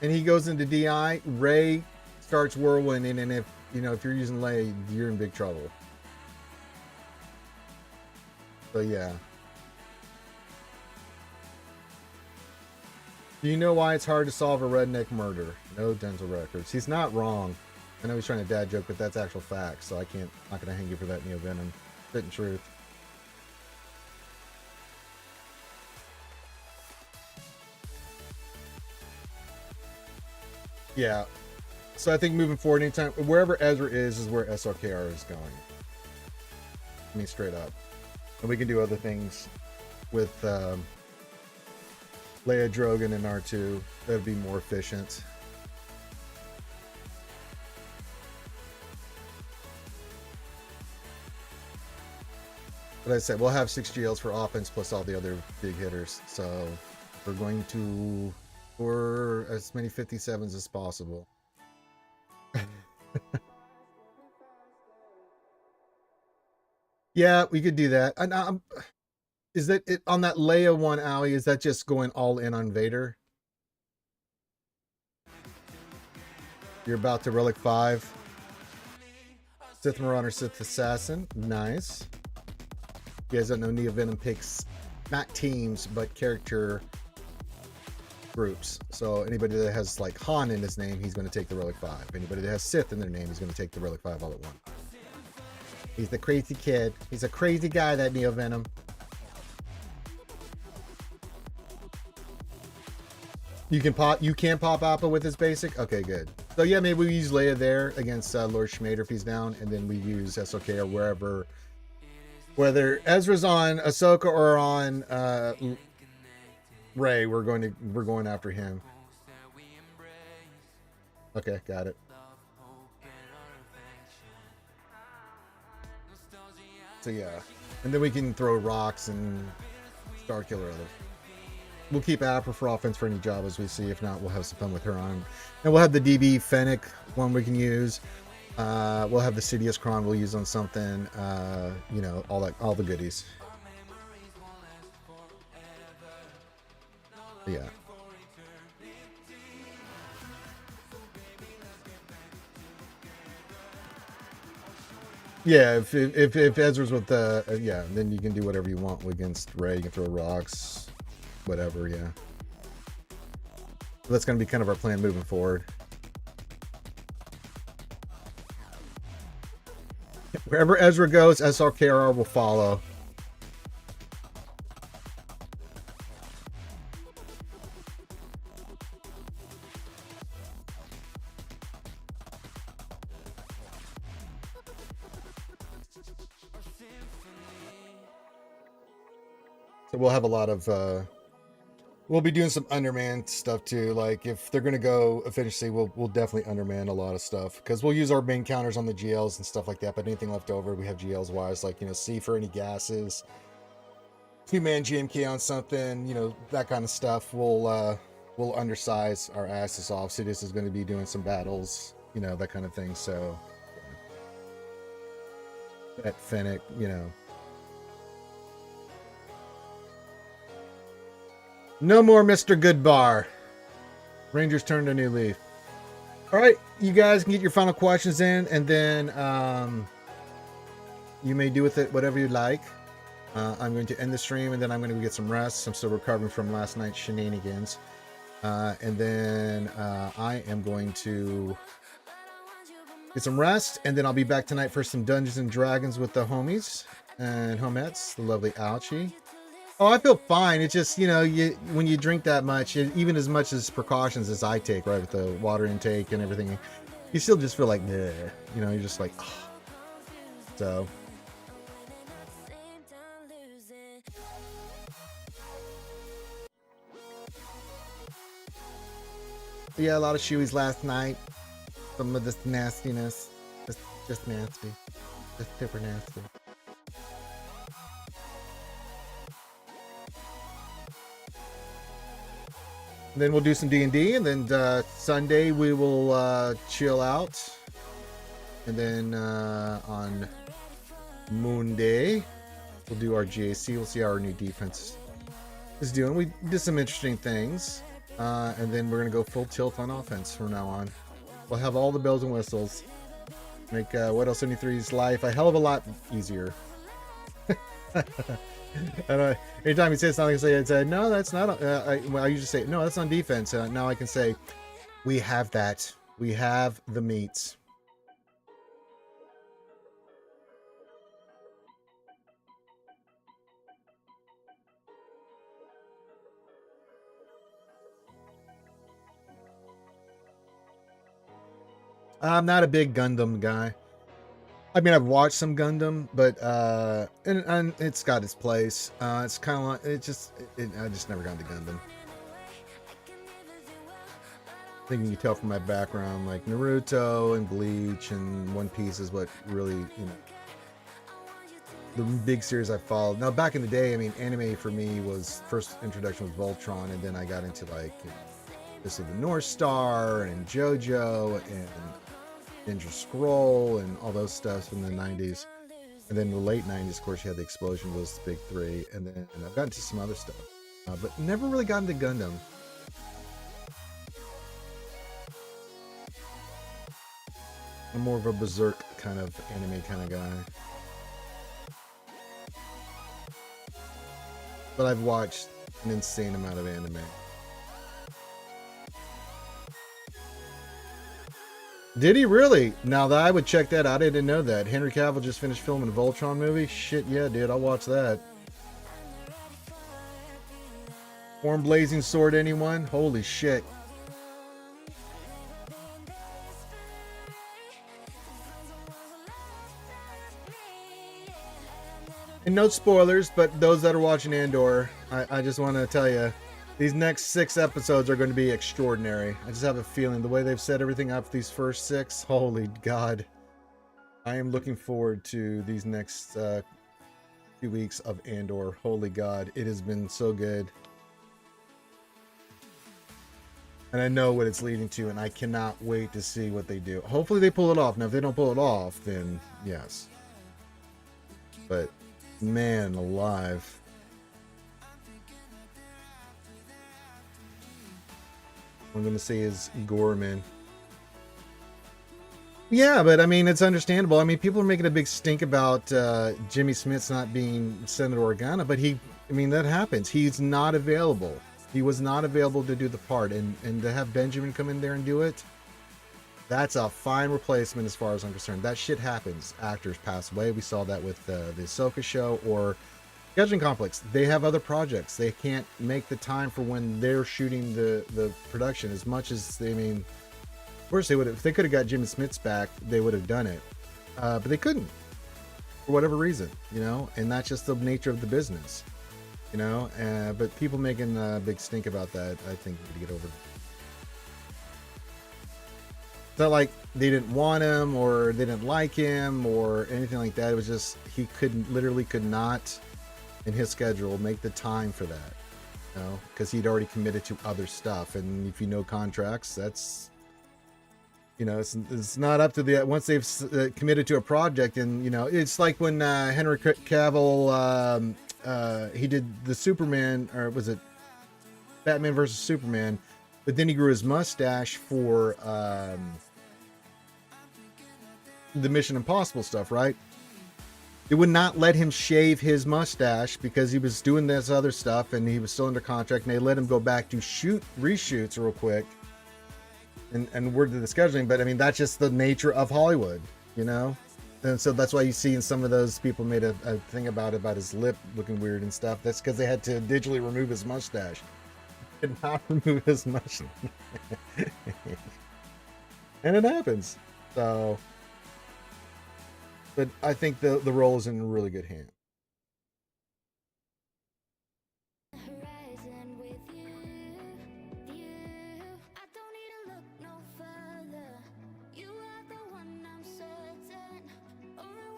S1: and he goes into DI, Rey starts whirlwinding, and if you're using Leia, you're in big trouble. So yeah. Do you know why it's hard to solve a redneck murder? No dental records. He's not wrong. I know he's trying to dad joke, but that's actual facts, so I'm not gonna hang you for that, Neo Venom. Spitting truth. Yeah. So I think moving forward, anytime wherever Ezra is where SRKR is going. I mean, straight up. And we can do other things with Leia, Drogon, and R2. That'd be more efficient. But I said we'll have 6 GLs for offense plus all the other big hitters. So we're going to score as many 57s as possible. Yeah, we could do that. And is that it on that Leia one, Ali? Is that just going all in on Vader? You're about to Relic 5. Sith Marauder, Sith Assassin. Nice. You guys don't know, Neo Venom picks not teams, but character groups. So anybody that has like Han in his name, he's going to take the Relic 5. Anybody that has Sith in their name, he's going to take the Relic 5 all at once. He's the crazy kid. He's a crazy guy, that Neo Venom. You can pop Appa with his basic? Okay, good. So yeah, maybe we use Leia there against Lord Schmader if he's down, and then we use SOK or wherever. Whether Ezra's on Ahsoka or on Rey, we're going after him. Okay, got it. So yeah, and then we can throw rocks and Star Killer other. We'll keep Appa for offense for any job as we see. If not, we'll have some fun with her on. And we'll have the DB Fennec one we can use. We'll have the Sidious Kron we'll use on something. All the goodies. Yeah. Yeah, if Ezra's with the then you can do whatever you want against Rey. You can throw rocks, whatever. Yeah, that's going to be kind of our plan moving forward. Wherever Ezra goes, SRKR will follow. So we'll have a lot of we'll be doing some underman stuff too. Like if they're gonna go efficiency, we'll definitely underman a lot of stuff because we'll use our main counters on the GLs and stuff like that. But anything left over, we have GLs wise, like C for any gases, 2-man GMK on something, that kind of stuff. We'll undersize our asses off. Sidious is going to be doing some battles, that kind of thing. So that Fennec, No more Mr. Goodbar. Rangers turned a new leaf. All right, you guys can get your final questions in, and then you may do with it whatever you like. I'm going to end the stream, and then I'm going to get some rest. I'm still recovering from last night's shenanigans. And then I am going to get some rest, and then I'll be back tonight for some Dungeons and Dragons with the homies and homettes, the lovely Ouchie. Oh, I feel fine. It's just, you know, when you drink that much, even as much as precautions as I take, right, with the water intake and everything, you still just feel like, bleh, you know, you're just like, oh. So. Yeah, a lot of shoeies last night. Some of this nastiness. Just nasty. Just super nasty. Then we'll do some D&D, and then Sunday we will chill out. And then on Monday, we'll do our GAC. We'll see how our new defense is doing. We did some interesting things. And then we're going to go full tilt on offense from now on. We'll have all the bells and whistles. Make What Else 73's life a hell of a lot easier. And anytime he says something, I say, no, that's not. I usually say, no, that's on defense. Now I can say, we have that. We have the meats. I'm not a big Gundam guy. I mean, I've watched some Gundam, but and it's got its place. It's kind of like I just never got into Gundam. I think you can tell from my background, like Naruto and Bleach and One Piece is what really, you know, the big series I followed. Now, back in the day, I mean, anime for me was first introduction was Voltron, and then I got into like, you know, this of the North Star and JoJo and Ninja Scroll and all those stuff from the 90s. And then in the late 90s, of course, you had the explosion, was the big three. And then I've gotten to some other stuff, but never really got into Gundam. I'm more of a Berserk kind of anime kind of guy. But I've watched an insane amount of anime. Did he really? Now that I would check that out. I didn't know that. Henry Cavill just finished filming a Voltron movie? Shit, yeah, dude. I'll watch that. Warm blazing sword, anyone? Holy shit. And no spoilers, but those that are watching Andor, I just want to tell you, these next 6 episodes are going to be extraordinary. I just have a feeling the way they've set everything up, these first 6, holy God. I am looking forward to these next few weeks of Andor. Holy God, it has been so good. And I know what it's leading to, and I cannot wait to see what they do. Hopefully they pull it off. Now, if they don't pull it off, then yes. But, man alive. I'm going to say is Gorman. Yeah, but I mean, it's understandable. I mean, people are making a big stink about Jimmy Smits not being Senator Organa, but I mean, that happens. He's not available. He was not available to do the part, and to have Benjamin come in there and do it, that's a fine replacement as far as I'm concerned. That shit happens. Actors pass away. We saw that with the Ahsoka show or Scheduling conflicts. They have other projects. They can't make the time for when they're shooting the production as much as they, I mean, of course they would have, if they could have got Jimmy Smits back, they would have done it. But they couldn't for whatever reason, you know, and that's just the nature of the business, you know, but people making a big stink about that, I think we need to get over it. It's not like they didn't want him or they didn't like him or anything like that. It was just, he literally could not in his schedule make the time for that, you know, because he'd already committed to other stuff. And if you know contracts, that's, you know, it's not up to the, once they've committed to a project. And, you know, it's like when Henry Cavill, he did the Superman, or was it Batman versus Superman, but then he grew his mustache for the Mission Impossible stuff, right? They would not let him shave his mustache because he was doing this other stuff and he was still under contract, and they let him go back to reshoots real quick. And we're to the scheduling, but I mean, that's just the nature of Hollywood, you know? And so that's why you see in some of those people made a thing about his lip looking weird and stuff. That's because they had to digitally remove his mustache. Did not remove his mustache. And it happens. So, but I think the role is in really good hands.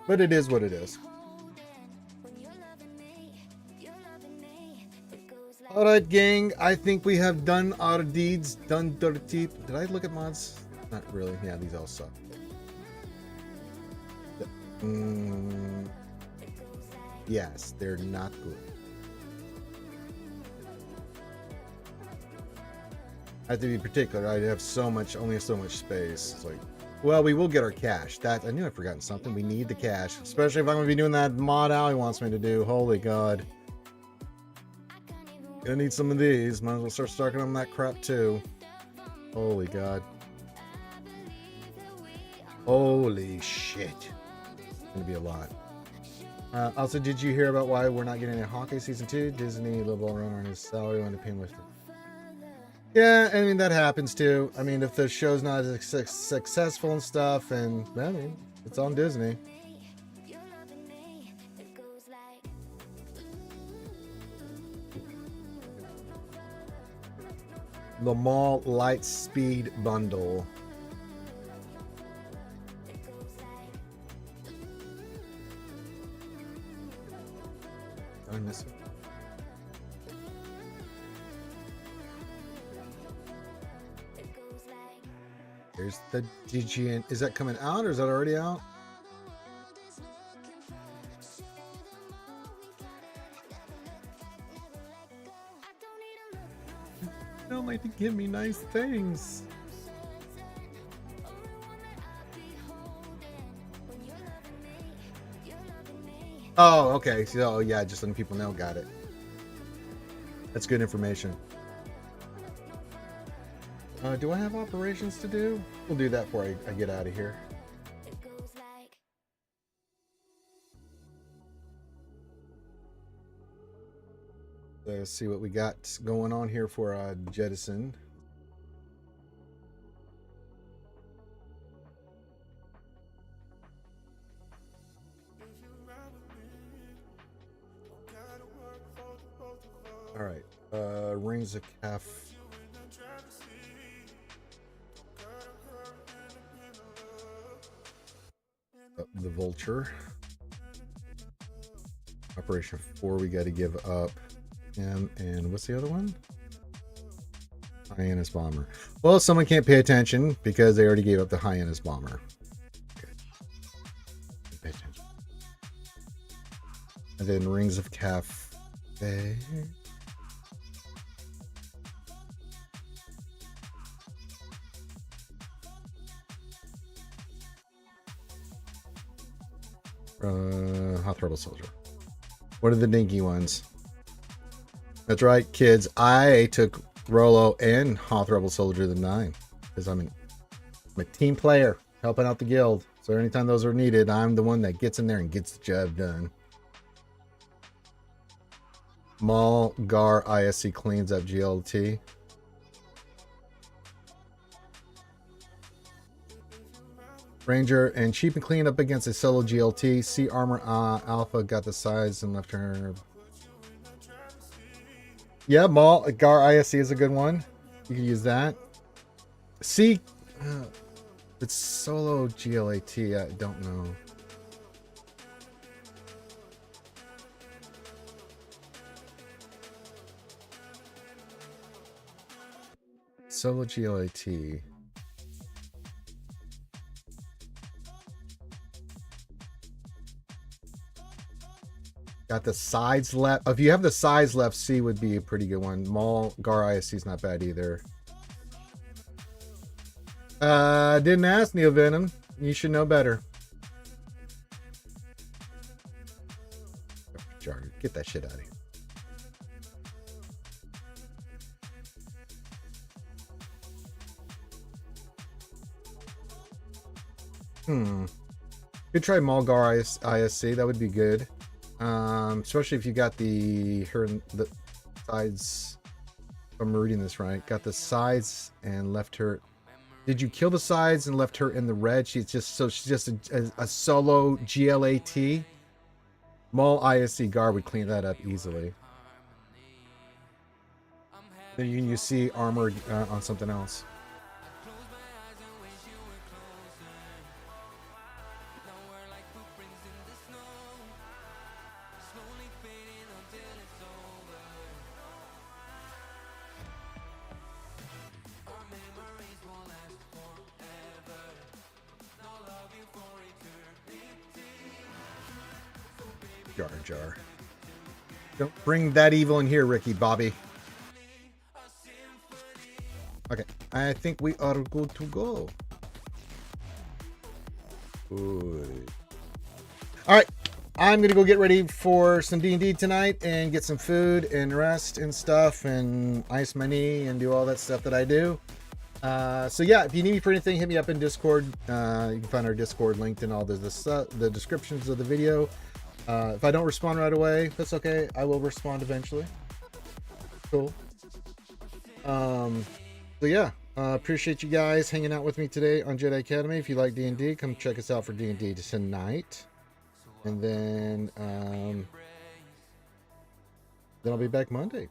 S1: But it is what it is. All right, gang. I think we have done our deeds, done dirty. Did I look at mods? Not really. Yeah, these all suck. Yes, they're not good. I have to be particular. I have only so much space. It's like, well, we will get our cash. I knew I'd forgotten something. We need the cash, especially if I'm going to be doing that mod Allie wants me to do. Holy God. Gonna need some of these. Might as well start stocking on that crap too. Holy God. Holy shit. It's gonna be a lot. Also, did you hear about why we're not getting a Hawkeye season 2? Disney lowball runner on his salary when the paying with it. Yeah, I mean, that happens too. I mean, if the show's not as successful and stuff, and I mean, it's on Disney. The Mall Light Speed Bundle. Did I miss it? Here's the DGN. Is that coming out or is that already out? You don't like to give me nice things. Oh, okay. So, yeah, just letting people know. Got it. That's good information. Do I have operations to do? We'll do that before I get out of here. Let's see what we got going on here for Jettison. All right, Rings of Calf. The Vulture. Operation 4 we got to give up. And what's the other one? Hyannis Bomber. Well, someone can't pay attention because they already gave up the Hyannis Bomber. Okay. Pay attention. And then Rings of Cafe. Hot Rebel Soldier. What are the dinky ones? That's right, kids. I took Rolo and Hoth Rebel Soldier the 9 because I'm a team player helping out the guild. So anytime those are needed, I'm the one that gets in there and gets the job done. Maul Gar ISC cleans up GLT. Ranger and cheap and clean up against a solo GLT. C Armor Alpha got the size and left her. Yeah, Maul Gar ISC is a good one. You can use that. C, it's solo GLAT. I don't know. Solo GLAT. Got the sides left. If you have the sides left, C would be a pretty good one. Maul Gar ISC is not bad either. Didn't ask, Neil Venom. You should know better. Get that shit out of here. Could try Mulgar ISC. That would be good. Especially if you got the sides. If I'm reading this right, got the sides and left her. Did you kill the sides and left her in the red? She's just a solo GLAT. Maul ISC guard would clean that up easily. Then you see armor on something else. Jar Jar. Don't bring that evil in here, Ricky Bobby. Okay, I think we are good to go. Good. All right, I'm gonna go get ready for some D&D tonight and get some food and rest and stuff and ice my knee and do all that stuff that I do. So yeah, if you need me for anything, hit me up in Discord. You can find our Discord linked in all the descriptions of the video. If I don't respond right away, that's okay. I will respond eventually. Cool. So yeah, appreciate you guys hanging out with me today on Jedi Academy. If you like D&D, come check us out for D&D tonight. And then I'll be back Monday.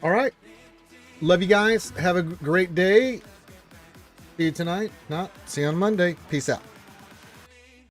S1: All right. Love you guys. Have a great day. See you tonight. Not see you on Monday. Peace out.